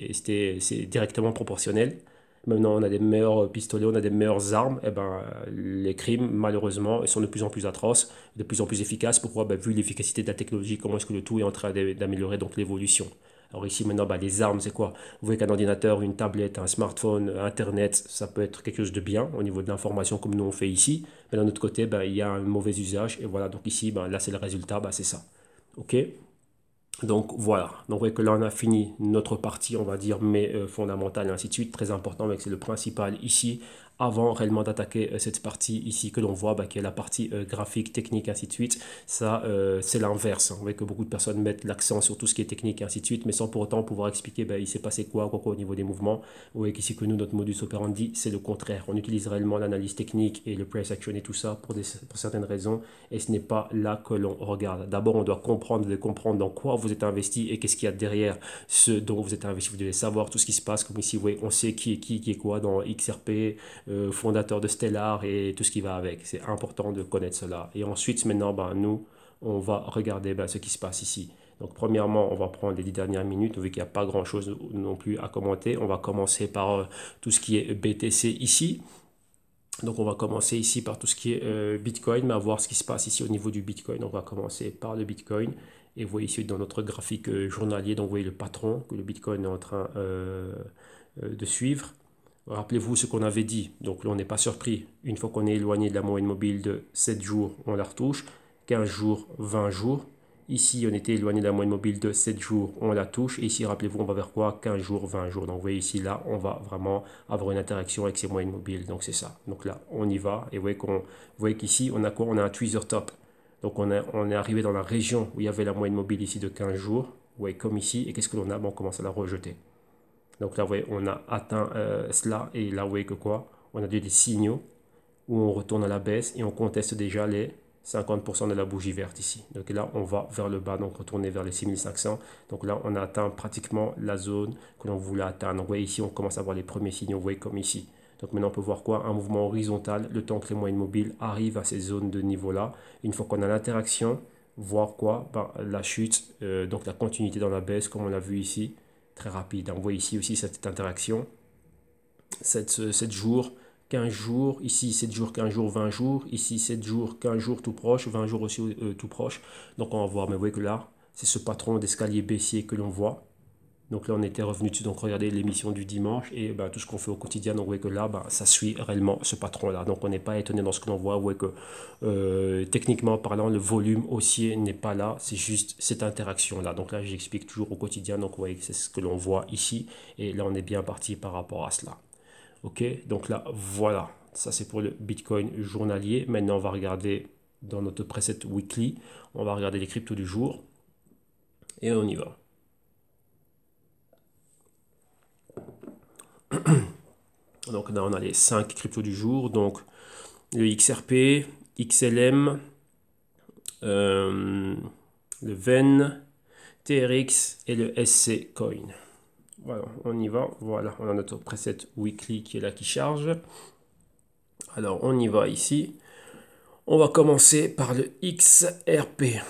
[SPEAKER 1] directement proportionnel. Maintenant, on a des meilleurs pistolets, on a des meilleures armes. Et les crimes, malheureusement, ils sont de plus en plus atroces, de plus en plus efficaces. Pourquoi? Vu l'efficacité de la technologie, comment est-ce que le tout est en train d'améliorer donc l'évolution. Alors ici maintenant, les armes, c'est quoi? Vous voyez qu'un ordinateur, une tablette, un smartphone, Internet, ça peut être quelque chose de bien au niveau de l'information comme nous on fait ici. Mais d'un autre côté, il y a un mauvais usage. Et voilà, donc ici, là c'est le résultat, c'est ça. OK? Donc voilà, donc vous voyez que là on a fini notre partie, on va dire, mais fondamentale et ainsi de suite, très important, mais c'est le principal ici, avant réellement d'attaquer cette partie ici que l'on voit, qui est la partie graphique, technique, ainsi de suite, ça c'est l'inverse. Vous voyez que beaucoup de personnes mettent l'accent sur tout ce qui est technique, ainsi de suite, mais sans pour autant pouvoir expliquer il s'est passé quoi au niveau des mouvements. Vous voyez qu'ici que nous, notre modus operandi, c'est le contraire. On utilise réellement l'analyse technique et le price action et tout ça pour certaines raisons, et ce n'est pas là que l'on regarde. D'abord, on doit comprendre, vous devez comprendre dans quoi vous êtes investi et qu'est-ce qu'il y a derrière ce dont vous êtes investi. Vous devez savoir tout ce qui se passe, comme ici, vous voyez, on sait qui est quoi dans XRP, fondateur de Stellar et tout ce qui va avec. C'est important de connaître cela. Et ensuite, maintenant, nous, on va regarder ce qui se passe ici. Donc, premièrement, on va prendre les 10 dernières minutes, vu qu'il n'y a pas grand-chose non plus à commenter. On va commencer par tout ce qui est BTC ici. Donc on va commencer ici par tout ce qui est Bitcoin, mais à voir ce qui se passe ici au niveau du Bitcoin. On va commencer par le Bitcoin. Et vous voyez ici dans notre graphique journalier, donc vous voyez le patron que le Bitcoin est en train de suivre. Rappelez-vous ce qu'on avait dit. Donc là, on n'est pas surpris. Une fois qu'on est éloigné de la moyenne mobile de 7 jours, on la retouche. 15 jours, 20 jours. Ici, on était éloigné de la moyenne mobile de 7 jours, on la touche. Et ici, rappelez-vous, on va vers quoi? 15 jours, 20 jours. Donc vous voyez ici, là, on va vraiment avoir une interaction avec ces moyennes mobiles. Donc c'est ça. Donc là, on y va. Et vous voyez qu'ici, on a quoi? On a un tweezer top. Donc on est arrivé dans la région où il y avait la moyenne mobile ici de 15 jours. Vous voyez comme ici. Et qu'est-ce que l'on a? On commence à la rejeter. Donc là, vous voyez, on a atteint cela. Et là, vous voyez que quoi? On a des signaux où on retourne à la baisse et on conteste déjà les 50% de la bougie verte ici. Donc là, on va vers le bas, donc retourner vers les 6500. Donc là, on a atteint pratiquement la zone que l'on voulait atteindre. Donc vous voyez ici, on commence à voir les premiers signaux, vous voyez comme ici. Donc maintenant, on peut voir quoi? Un mouvement horizontal, le temps que les moyennes mobiles arrivent à ces zones de niveau-là. Une fois qu'on a l'interaction, voir quoi? La chute, donc la continuité dans la baisse, comme on l'a vu ici, très rapide. On voit ici aussi cette interaction. 7 jours, 15 jours, ici 7 jours, 15 jours, 20 jours, ici 7 jours, 15 jours tout proche, 20 jours aussi tout proche. Donc on va voir, mais vous voyez que là, c'est ce patron d'escalier baissier que l'on voit. Donc là, on était revenu dessus, donc regardez l'émission du dimanche et tout ce qu'on fait au quotidien. Donc vous voyez que là, ça suit réellement ce patron-là. Donc on n'est pas étonné dans ce que l'on voit. Vous voyez que techniquement parlant, le volume haussier n'est pas là. C'est juste cette interaction-là. Donc là, j'explique toujours au quotidien. Donc vous voyez que c'est ce que l'on voit ici. Et là, on est bien parti par rapport à cela. Ok, donc là, voilà. Ça, c'est pour le Bitcoin journalier. Maintenant, on va regarder dans notre preset weekly. On va regarder les cryptos du jour. Et on y va. Donc là, on a les 5 cryptos du jour. Donc, le XRP, XLM, le VEN, TRX et le SC Coin. Voilà, on y va. Voilà, on a notre preset weekly qui est là qui charge. Alors, on y va ici. On va commencer par le XRP.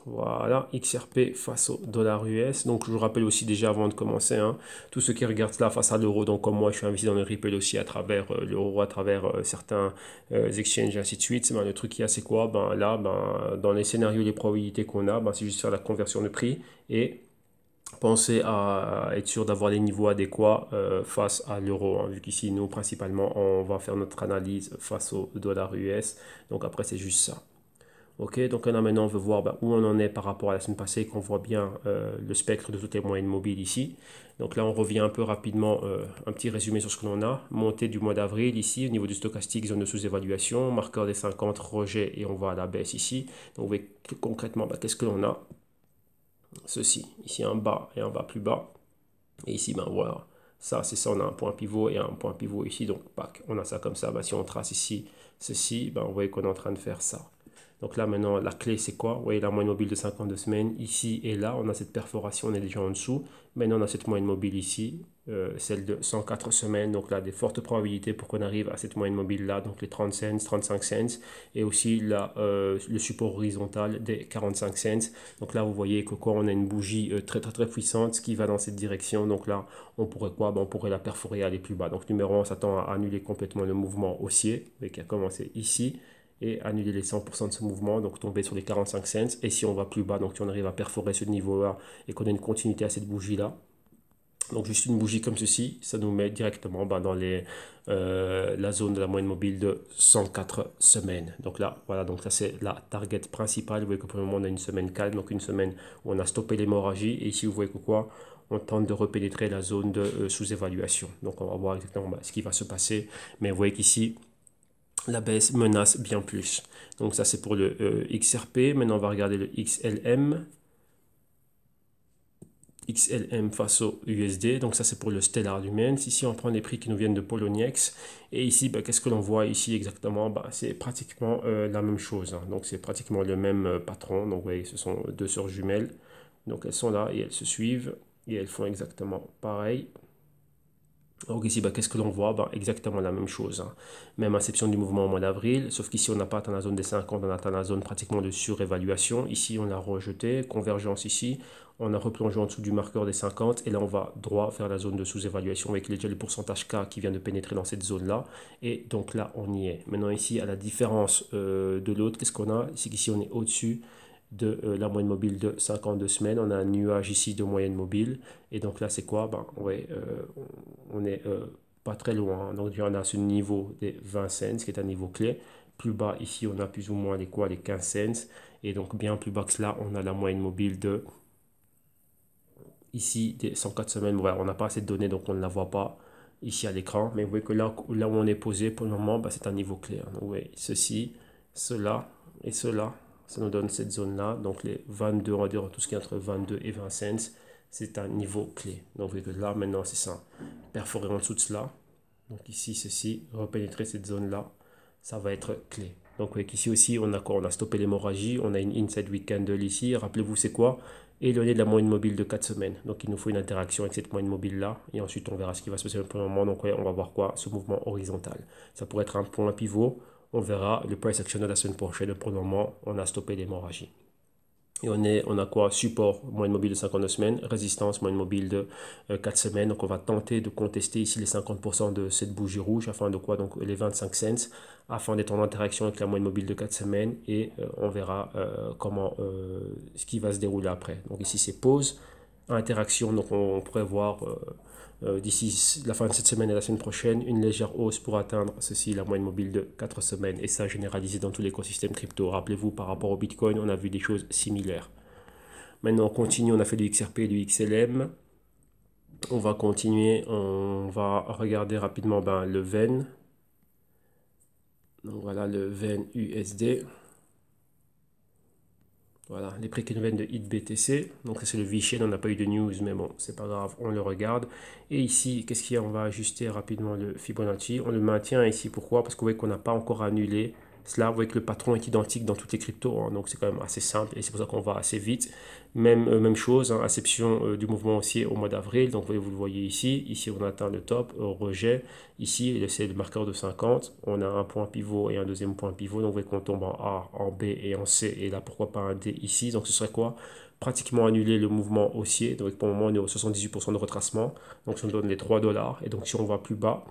[SPEAKER 1] Voilà, XRP face au dollar US. Donc, je vous rappelle aussi déjà avant de commencer, hein, tous ceux qui regardent cela face à l'euro, donc comme moi, je suis investi dans le Ripple aussi à travers l'euro, à travers certains exchanges et ainsi de suite. Ben, le truc qu'il y a, c'est quoi? Ben, là, ben, dans les scénarios, les probabilités qu'on a, ben, c'est juste faire la conversion de prix et penser à être sûr d'avoir les niveaux adéquats face à l'euro, hein, vu qu'ici, nous, principalement, on va faire notre analyse face au dollar US. Donc, après, c'est juste ça. Ok, donc là maintenant on veut voir où on en est par rapport à la semaine passée, qu'on voit bien le spectre de toutes les moyennes mobiles ici. Donc là on revient un peu rapidement, un petit résumé sur ce que l'on a. Montée du mois d'avril ici, au niveau du stochastique, zone de sous-évaluation, marqueur des 50, rejet et on va à la baisse ici. Donc vous voyez concrètement qu'est-ce que l'on a. Ceci, ici un bas et un bas plus bas. Et ici, ben voilà, ça c'est ça, on a un point pivot et un point pivot ici. Donc on a ça comme ça. Ben, si on trace ici ceci, ben, vous voyez qu'on est en train de faire ça. Donc là, maintenant, la clé, c'est quoi? Vous voyez la moyenne mobile de 52 semaines. Ici et là, on a cette perforation, on est déjà en dessous. Maintenant, on a cette moyenne mobile ici, celle de 104 semaines. Donc là, des fortes probabilités pour qu'on arrive à cette moyenne mobile-là, donc les 30 cents, 35 cents. Et aussi là, le support horizontal des 45 cents. Donc là, vous voyez que quoi, on a une bougie très, très, très puissante qui va dans cette direction. Donc là, on pourrait quoi? Ben, on pourrait la perforer et aller plus bas. Donc numéro 1, on s'attend à annuler complètement le mouvement haussier, qui a commencé ici et annuler les 100% de ce mouvement, donc tomber sur les 45 cents. Et si on va plus bas, donc si on arrive à perforer ce niveau-là et qu'on a une continuité à cette bougie-là, donc juste une bougie comme ceci, ça nous met directement dans la zone de la moyenne mobile de 104 semaines. Donc là, voilà, donc ça c'est la target principale. Vous voyez que pour le moment on a une semaine calme, donc une semaine où on a stoppé l'hémorragie. Et ici vous voyez que quoi? On tente de repénétrer la zone de sous-évaluation. Donc on va voir exactement ce qui va se passer. Mais vous voyez qu'ici, la baisse menace bien plus. Donc ça c'est pour le XRP. Maintenant on va regarder le XLM. XLM face au USD. Donc ça c'est pour le Stellar Lumens. Ici on prend les prix qui nous viennent de Poloniex. Et ici qu'est-ce que l'on voit ici exactement? C'est pratiquement la même chose, hein. Donc c'est pratiquement le même patron. Donc vous voyez ce sont deux sœurs jumelles. Donc elles sont là et elles se suivent. Et elles font exactement pareil. Donc ici, qu'est-ce que l'on voit? Exactement la même chose, hein. Même inception du mouvement au mois d'avril, sauf qu'ici on n'a pas atteint la zone des 50, on a atteint la zone pratiquement de surévaluation. Ici on a rejeté, convergence ici, on a replongé en dessous du marqueur des 50 et là on va droit vers la zone de sous-évaluation avec déjà le pourcentage K qui vient de pénétrer dans cette zone-là. Et donc là on y est. Maintenant ici, à la différence de l'autre, qu'est-ce qu'on a? C'est qu'ici on est au-dessus de la moyenne mobile de 52 semaines. On a un nuage ici de moyenne mobile. Et donc là, c'est quoi? Ouais, on est pas très loin, hein. Donc on a ce niveau des 20 cents qui est un niveau clé. Plus bas, ici, on a plus ou moins les 15 cents. Et donc bien plus bas que cela, on a la moyenne mobile de ici des 104 semaines. Voilà, on n'a pas assez de données, donc on ne la voit pas ici à l'écran. Mais vous voyez que là où on est posé pour le moment, c'est un niveau clé, hein. Donc, ouais, ceci, cela et cela, ça nous donne cette zone-là. Donc les 22, on va dire tout ce qui est entre 22 et 20 cents, c'est un niveau clé. Donc vous voyez que là, maintenant, c'est ça. Perforer en dessous de cela. Donc ici, ceci, repénétrer cette zone-là, ça va être clé. Donc vous voyez qu'ici aussi, on a quoi? On a stoppé l'hémorragie, on a une inside week candle ici. Rappelez-vous, c'est quoi? Éloigné de la moyenne mobile de 4 semaines. Donc il nous faut une interaction avec cette moyenne mobile-là. Et ensuite, on verra ce qui va se passer pour le moment. Donc ouais, on va voir quoi? Ce mouvement horizontal. Ça pourrait être un point pivot. On verra le price action de la semaine prochaine. Pour le moment, on a stoppé l'hémorragie. Et on a quoi? Support, moyenne mobile de 52 semaines, résistance, moyenne mobile de 4 semaines. Donc on va tenter de contester ici les 50% de cette bougie rouge, afin de quoi? Donc les 25 cents, afin d'être en interaction avec la moyenne mobile de 4 semaines. Et on verra ce qui va se dérouler après. Donc ici c'est pause, interaction. Donc on pourrait voir d'ici la fin de cette semaine et la semaine prochaine, une légère hausse pour atteindre ceci, la moyenne mobile de 4 semaines. Et ça, généralisé dans tout l'écosystème crypto. Rappelez-vous, par rapport au Bitcoin, on a vu des choses similaires. Maintenant, on continue, on a fait du XRP et du XLM. On va continuer, on va regarder rapidement le VEN. Donc voilà le VEN USD. Voilà, les prix qui nous viennent de HitBTC. Donc ça c'est le V-Chain, on n'a pas eu de news, mais bon, c'est pas grave, on le regarde. Et ici, qu'est-ce qu'il y a? On va ajuster rapidement le Fibonacci. On le maintient ici, pourquoi? Parce que vous voyez qu'on n'a pas encore annulé Cela, vous voyez que le patron est identique dans toutes les cryptos, hein, donc c'est quand même assez simple et c'est pour ça qu'on va assez vite. Même chose, hein, exception du mouvement haussier au mois d'avril. Donc vous le voyez ici. Ici, on atteint le top, rejet. Ici, c'est le marqueur de 50. On a un point pivot et un deuxième point pivot. Donc vous voyez qu'on tombe en A, en B et en C. Et là, pourquoi pas un D ici. Donc ce serait quoi? Pratiquement annuler le mouvement haussier. Donc pour le moment, on est au 78% de retracement. Donc ça nous donne les 3 dollars. Et donc si on va plus bas,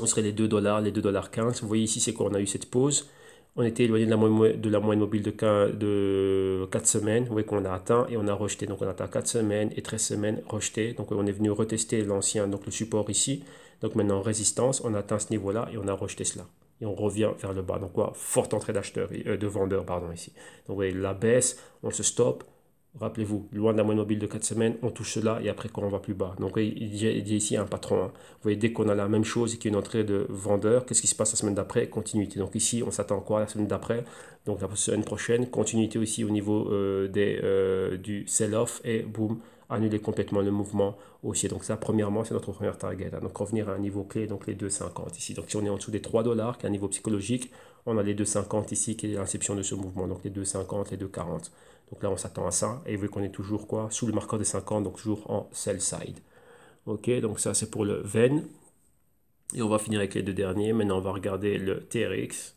[SPEAKER 1] on serait les 2 dollars, les 2,15 $. Vous voyez ici, c'est quoi? On a eu cette pause. On était éloigné de la moyenne mobile de 4 semaines. Vous voyez qu'on a atteint et on a rejeté. Donc on a atteint 4 semaines et 13 semaines rejeté. Donc on est venu retester l'ancien, donc le support ici. Donc maintenant résistance, on a atteint ce niveau-là et on a rejeté cela. Et on revient vers le bas. Donc quoi? Forte entrée d'acheteurs, de vendeurs, pardon, ici. Donc vous voyez la baisse, on se stoppe. Rappelez-vous, loin de la moyenne mobile de 4 semaines, on touche cela et après quand on va plus bas. Donc il dit ici un patron. Hein. Vous voyez, dès qu'on a la même chose et qu'il y a une entrée de vendeur, qu'est-ce qui se passe la semaine d'après? Continuité. Donc ici, on s'attend quoi la semaine d'après? Donc la semaine prochaine, continuité aussi au niveau du sell-off et boum, annuler complètement le mouvement haussier. Donc ça, premièrement, c'est notre première target. Hein. Donc revenir à un niveau clé, donc les 2,50 ici. Donc si on est en dessous des 3 dollars, qui est un niveau psychologique, on a les 2,50 ici, qui est l'inception de ce mouvement. Donc les 2,50, les 2,40. Donc là, on s'attend à ça. Et vous voyez qu'on est toujours quoi? Sous le marqueur des 50, donc toujours en sell side. Ok, donc ça c'est pour le VEN. Et on va finir avec les deux derniers. Maintenant, on va regarder le TRX.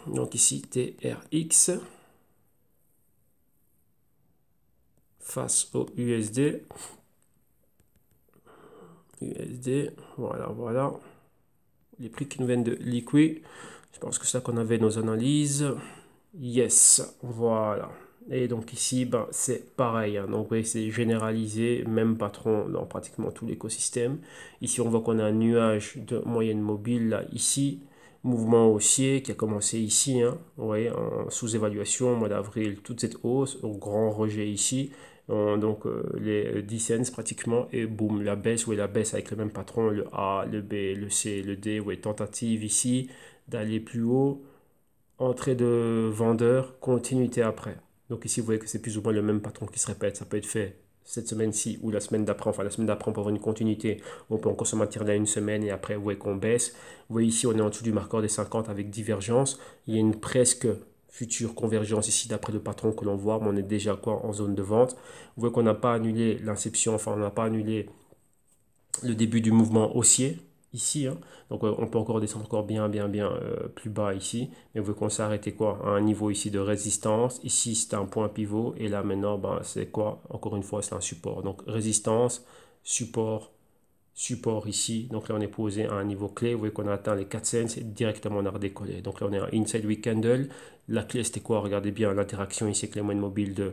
[SPEAKER 1] Donc ici, TRX face au USD. USD, voilà. Les prix qui nous viennent de Liquid. Je pense que c'est là qu'on avait nos analyses. Yes, voilà. Et donc ici, ben, c'est pareil. Hein. Donc oui, c'est généralisé, même patron dans pratiquement tout l'écosystème. Ici, on voit qu'on a un nuage de moyenne mobile là, ici. Mouvement haussier qui a commencé ici. Hein. Vous voyez, en sous-évaluation au mois d'avril, toute cette hausse, au grand rejet ici. Donc les 10 cents pratiquement et boum, la baisse, oui, la baisse avec le même patron, le A, le B, le C, le D, oui, tentative ici d'aller plus haut, entrée de vendeur, continuité après. Donc ici, vous voyez que c'est plus ou moins le même patron qui se répète. Ça peut être fait cette semaine-ci ou la semaine d'après. Enfin, la semaine d'après, on peut avoir une continuité. On peut encore se maintenir là une semaine et après, vous voyez qu'on baisse. Vous voyez ici, on est en dessous du marqueur des 50 avec divergence. Il y a une presque future convergence ici d'après le patron que l'on voit. Mais on est déjà quoi en zone de vente. Vous voyez qu'on n'a pas annulé l'inception. Enfin, on n'a pas annulé le début du mouvement haussier ici. Hein. Donc on peut encore descendre encore bien plus bas ici. Mais vous voyez qu'on s'est arrêté quoi? À un niveau ici de résistance. Ici c'est un point pivot. Et là maintenant ben, c'est quoi? Encore une fois c'est un support. Donc résistance, support, support ici. Donc là on est posé à un niveau clé. Vous voyez qu'on a atteint les 4 cents et directement on a redécollé. Donc là on est un inside week candle. La clé c'était quoi? Regardez bien l'interaction ici avec les moyennes mobiles de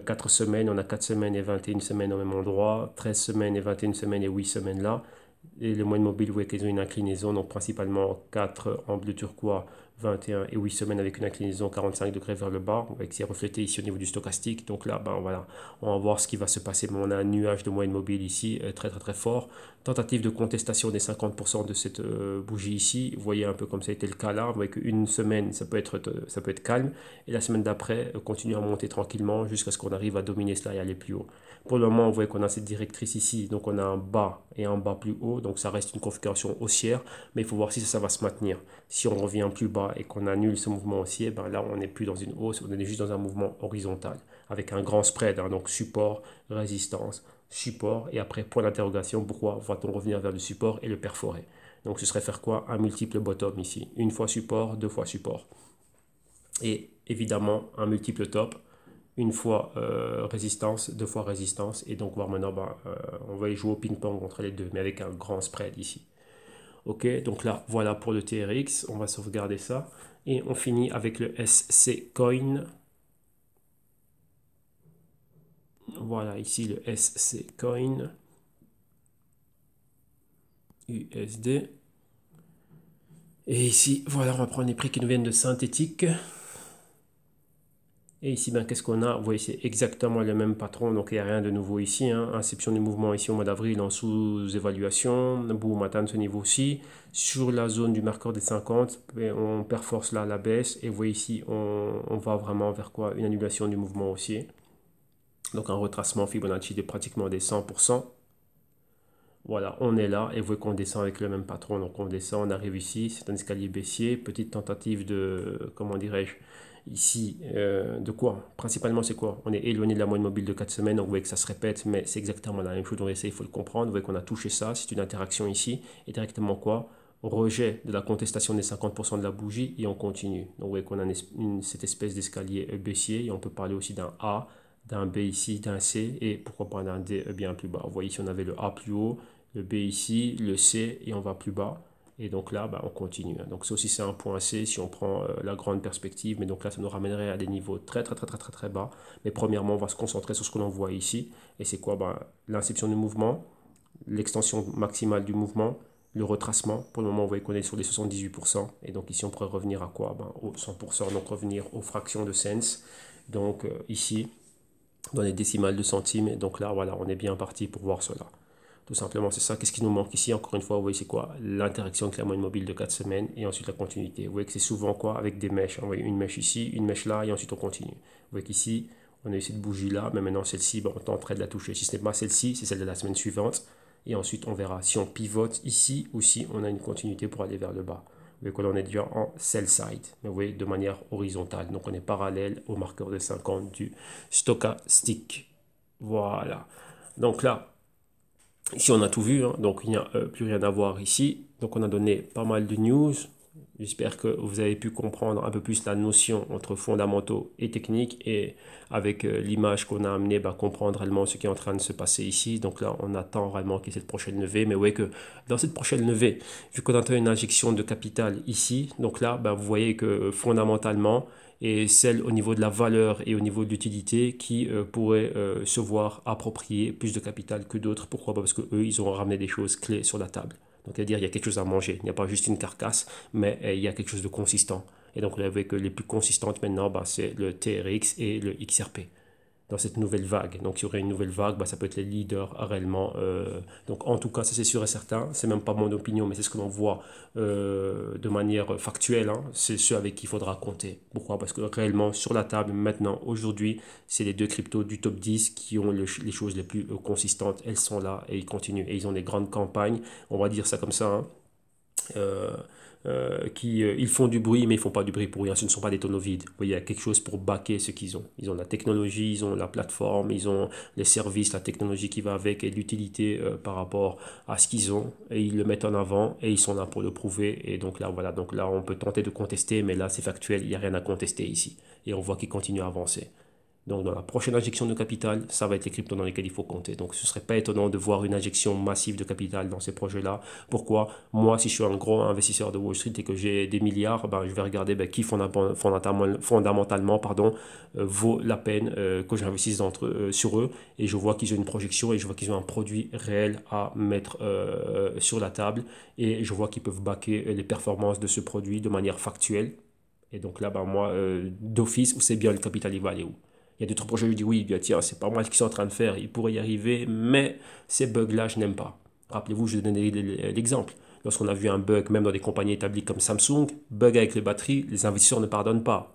[SPEAKER 1] 4 semaines. On a 4 semaines et 21 semaines au même endroit. 13 semaines et 21 semaines et 8 semaines là. Et les moyennes mobiles, vous voyez qu'ils ont une inclinaison, donc principalement 4 en bleu turquoise, 21 et 8 semaines avec une inclinaison 45 degrés vers le bas, avec c'est reflété ici au niveau du stochastique. Donc là, ben voilà, on va voir ce qui va se passer. Mais on a un nuage de moyenne mobile ici, très fort. Tentative de contestation des 50% de cette bougie ici. Vous voyez un peu comme ça a été le cas là. Vous voyez qu'une semaine, ça peut être calme. Et la semaine d'après, continue à monter tranquillement jusqu'à ce qu'on arrive à dominer cela et aller plus haut. Pour le moment, vous voyez qu'on a cette directrice ici. Donc on a un bas et un bas plus haut. Donc ça reste une configuration haussière. Mais il faut voir si ça va se maintenir. Si on revient plus bas et qu'on annule ce mouvement haussier, ben là on n'est plus dans une hausse, on est juste dans un mouvement horizontal avec un grand spread, hein, donc support, résistance, support et après point d'interrogation, pourquoi va-t-on revenir vers le support et le perforer? Donc ce serait faire quoi? Un multiple bottom ici, une fois support, deux fois support et évidemment un multiple top, une fois résistance, deux fois résistance et donc voir maintenant on va y jouer au ping-pong entre les deux mais avec un grand spread ici. Ok, donc là, voilà pour le TRX. On va sauvegarder ça. Et on finit avec le SC Coin. Voilà, ici le SC Coin. USD. Et ici, voilà, on va prendre les prix qui nous viennent de synthétique. Et ici, ben, qu'est-ce qu'on a? Vous voyez, c'est exactement le même patron, donc il n'y a rien de nouveau ici. Hein. Inception du mouvement ici au mois d'avril en sous-évaluation. Boum, atteindre ce niveau-ci. Sur la zone du marqueur des 50, on perforce là la baisse. Et vous voyez ici, on va vraiment vers quoi? Une annulation du mouvement haussier. Donc un retracement Fibonacci de pratiquement des 100%. Voilà, on est là et vous voyez qu'on descend avec le même patron. Donc on descend, on arrive ici, c'est un escalier baissier, petite tentative de, comment dirais-je, ici, de quoi? Principalement c'est quoi? On est éloigné de la moyenne mobile de 4 semaines, donc vous voyez que ça se répète, mais c'est exactement la même chose. On essaie, il faut le comprendre. Vous voyez qu'on a touché ça, c'est une interaction ici, et directement quoi? Rejet de la contestation des 50% de la bougie et on continue. Donc vous voyez qu'on a cette espèce d'escalier baissier et on peut parler aussi d'un A, d'un B ici, d'un C et pourquoi pas d'un D bien plus bas. Vous voyez ici on avait le A plus haut, le B ici, le C et on va plus bas. Et donc là, bah, on continue. Donc ça aussi, c'est un point C si on prend la grande perspective. Mais donc là, ça nous ramènerait à des niveaux très, très, très, très, très, très bas. Mais premièrement, on va se concentrer sur ce que l'on voit ici. Et c'est quoi? Bah, l'inception du mouvement, l'extension maximale du mouvement, le retracement. Pour le moment, vous voyez qu'on est sur les 78%. Et donc ici, on pourrait revenir à quoi? Ben, au 100%, donc revenir aux fractions de cents. Donc ici, dans les décimales de centimes. Et donc là, voilà, on est bien parti pour voir cela. Tout simplement, c'est ça. Qu'est-ce qui nous manque ici? Encore une fois, vous voyez, c'est quoi? L'interaction avec la moyenne mobile de 4 semaines et ensuite la continuité. Vous voyez que c'est souvent quoi? Avec des mèches. Vous voyez une mèche ici, une mèche là et ensuite on continue. Vous voyez qu'ici, on a eu cette bougie-là, mais maintenant celle-ci, ben, on tenterait de la toucher. Si ce n'est pas celle-ci, c'est celle de la semaine suivante. Et ensuite, on verra si on pivote ici ou si on a une continuité pour aller vers le bas. Vous voyez que là, on est déjà en sell side, mais vous voyez, de manière horizontale. Donc, on est parallèle au marqueur de 50 du stochastique. Voilà. Donc là, ici, on a tout vu, hein, donc il n'y a plus rien à voir ici. Donc on a donné pas mal de news. J'espère que vous avez pu comprendre un peu plus la notion entre fondamentaux et techniques et avec l'image qu'on a amenée, bah, comprendre réellement ce qui est en train de se passer ici. Donc là, on attend réellement qu'il y ait cette prochaine levée. Mais vous voyez que dans cette prochaine levée, vu qu'on attend une injection de capital ici, donc là, bah, vous voyez que fondamentalement, et celle au niveau de la valeur et au niveau de l'utilité qui pourraient se voir approprier plus de capital que d'autres. Pourquoi? Parce que eux, ils ont ramené des choses clés sur la table. Donc, c'est-à-dire, il y a quelque chose à manger. Il n'y a pas juste une carcasse, mais il y a quelque chose de consistant. Et donc, avec les plus consistantes maintenant, bah, c'est le TRX et le XRP dans cette nouvelle vague. Donc il y aurait une nouvelle vague, bah, ça peut être les leaders réellement. Donc en tout cas, ça c'est sûr et certain. C'est même pas mon opinion, mais c'est ce que l'on voit de manière factuelle. Hein. C'est ceux avec qui il faudra compter. Pourquoi? Parce que réellement, sur la table, maintenant, aujourd'hui, c'est les deux cryptos du top 10 qui ont les choses les plus consistantes. Elles sont là et ils continuent. Et ils ont des grandes campagnes, on va dire ça comme ça. Hein. Euh, ils font du bruit, mais ils font pas du bruit pour rien. Ce ne sont pas des tonneaux vides. Vous voyez, il y a quelque chose pour baquer ce qu'ils ont. Ils ont la technologie, ils ont la plateforme, ils ont les services, la technologie qui va avec et l'utilité par rapport à ce qu'ils ont. Et ils le mettent en avant et ils sont là pour le prouver. Et donc là, voilà. Donc là, on peut tenter de contester, mais là, c'est factuel. Il n'y a rien à contester ici. Et on voit qu'ils continuent à avancer. Donc, dans la prochaine injection de capital, ça va être les cryptos dans lesquels il faut compter. Donc, ce ne serait pas étonnant de voir une injection massive de capital dans ces projets-là. Pourquoi? Moi, si je suis un gros investisseur de Wall Street et que j'ai des milliards, ben, je vais regarder ben, qui fondamentalement vaut la peine que j'investisse sur eux. Et je vois qu'ils ont une projection et je vois qu'ils ont un produit réel à mettre sur la table. Et je vois qu'ils peuvent baquer les performances de ce produit de manière factuelle. Et donc là, ben, moi, d'office, où c'est bien le capital, il va aller où? Il y a d'autres projets, je dis oui, bien tiens, c'est pas moi qui suis en train de faire, il pourrait y arriver, mais ces bugs-là, je n'aime pas. Rappelez-vous, je vais donner l'exemple. Lorsqu'on a vu un bug, même dans des compagnies établies comme Samsung, bug avec les batteries, les investisseurs ne pardonnent pas.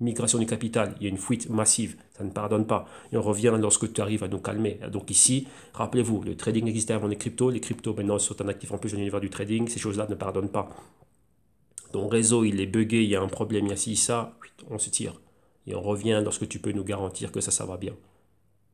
[SPEAKER 1] Migration du capital, il y a une fuite massive, ça ne pardonne pas. Et on revient lorsque tu arrives à nous calmer. Donc ici, rappelez-vous, le trading existait avant les cryptos maintenant sont un actif en plus de l'univers du trading, ces choses-là ne pardonnent pas. Ton réseau, il est buggé, il y a un problème, il y a ci, ça, on se tire. Et on revient lorsque tu peux nous garantir que ça va bien.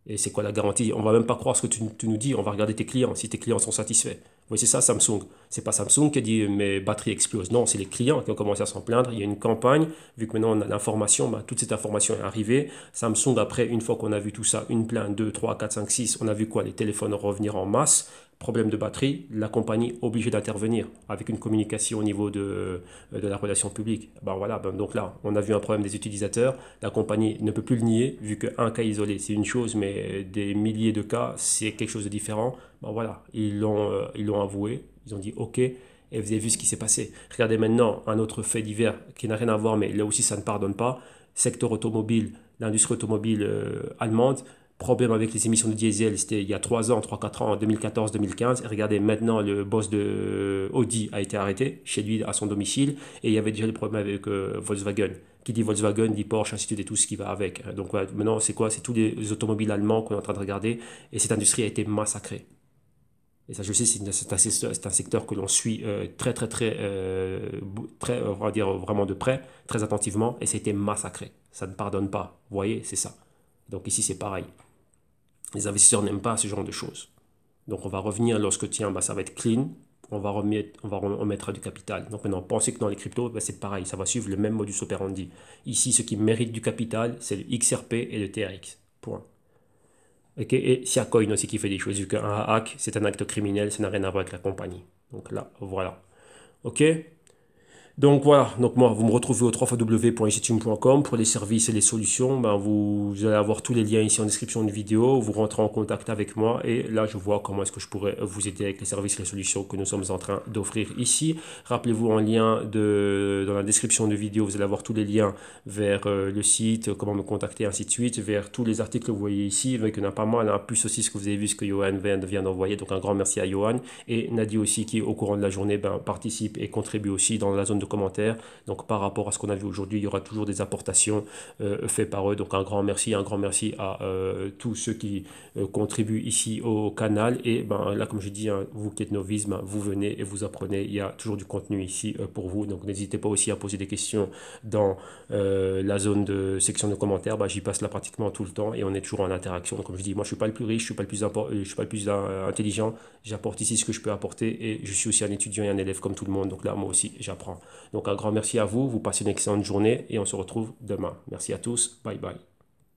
[SPEAKER 1] Et c'est quoi la garantie? On va même pas croire ce que tu nous dis, on va regarder tes clients, si tes clients sont satisfaits. Oui, c'est ça Samsung. C'est pas Samsung qui a dit mes batteries explosent. Non, c'est les clients qui ont commencé à s'en plaindre. Il y a une campagne, vu que maintenant on a l'information, bah, toute cette information est arrivée. Samsung, après, une fois qu'on a vu tout ça, une plainte, 2, 3, 4, 5, 6, on a vu quoi? Les téléphones revenir en masse. Problème de batterie, la compagnie obligée d'intervenir avec une communication au niveau de la relation publique. Ben voilà, ben donc là, on a vu un problème des utilisateurs. La compagnie ne peut plus le nier, vu qu'un cas isolé, c'est une chose, mais des milliers de cas, c'est quelque chose de différent. Ben voilà, ils l'ont avoué, ils ont dit OK, et vous avez vu ce qui s'est passé. Regardez maintenant un autre fait divers qui n'a rien à voir, mais là aussi ça ne pardonne pas. Secteur automobile, l'industrie automobile allemande, problème avec les émissions de diesel, c'était il y a 3 ans, 3-4 ans, en 2014-2015. Et regardez, maintenant, le boss de Audi a été arrêté chez lui, à son domicile. Et il y avait déjà des problèmes avec Volkswagen. Qui dit Volkswagen, dit Porsche, ainsi de suite, et tout ce qui va avec. Donc voilà, maintenant, c'est quoi? C'est tous les automobiles allemands qu'on est en train de regarder. Et cette industrie a été massacrée. Et ça, je sais, c'est un secteur que l'on suit on va dire vraiment de près, très attentivement, et c'était massacré. Ça ne pardonne pas. Vous voyez, c'est ça. Donc ici, c'est pareil. Les investisseurs n'aiment pas ce genre de choses. Donc on va revenir lorsque, tiens, bah, ça va être clean, on va remettre du capital. Donc maintenant, pensez que dans les cryptos, bah, c'est pareil, ça va suivre le même modus operandi. Ici, ce qui mérite du capital, c'est le XRP et le TRX. Point. Ok, et Siacoin aussi qui fait des choses, vu qu'un hack, c'est un acte criminel, ça n'a rien à voir avec la compagnie. Donc là, voilà. Ok, donc voilà, donc moi, vous me retrouvez au www.ijitume.com pour les services et les solutions. Ben, vous allez avoir tous les liens ici en description de vidéo. Vous rentrez en contact avec moi et là, je vois comment est-ce que je pourrais vous aider avec les services et les solutions que nous sommes en train d'offrir ici. Rappelez-vous, dans la description de vidéo, vous allez avoir tous les liens vers le site, comment me contacter, ainsi de suite, vers tous les articles que vous voyez ici. Il y en a pas mal, hein, plus aussi ce que vous avez vu, ce que Johan vient d'envoyer. Donc un grand merci à Johan. Et Nadie aussi qui, au courant de la journée, ben, participe et contribue aussi dans la zone de commentaires. Donc par rapport à ce qu'on a vu aujourd'hui, il y aura toujours des apportations faites par eux. Donc un grand merci à tous ceux qui contribuent ici au canal. Et ben, là, comme je dis, hein, vous qui êtes novices, ben, vous venez et vous apprenez. Il y a toujours du contenu ici pour vous. Donc n'hésitez pas aussi à poser des questions dans la zone de section de commentaires. Ben, j'y passe là pratiquement tout le temps et on est toujours en interaction. Donc comme je dis, moi je suis pas le plus riche, je suis pas le plus, je suis pas le plus intelligent. J'apporte ici ce que je peux apporter et je suis aussi un étudiant et un élève comme tout le monde. Donc là, moi aussi, j'apprends. Donc un grand merci à vous. Vous passez une excellente journée et on se retrouve demain. Merci à tous. Bye bye.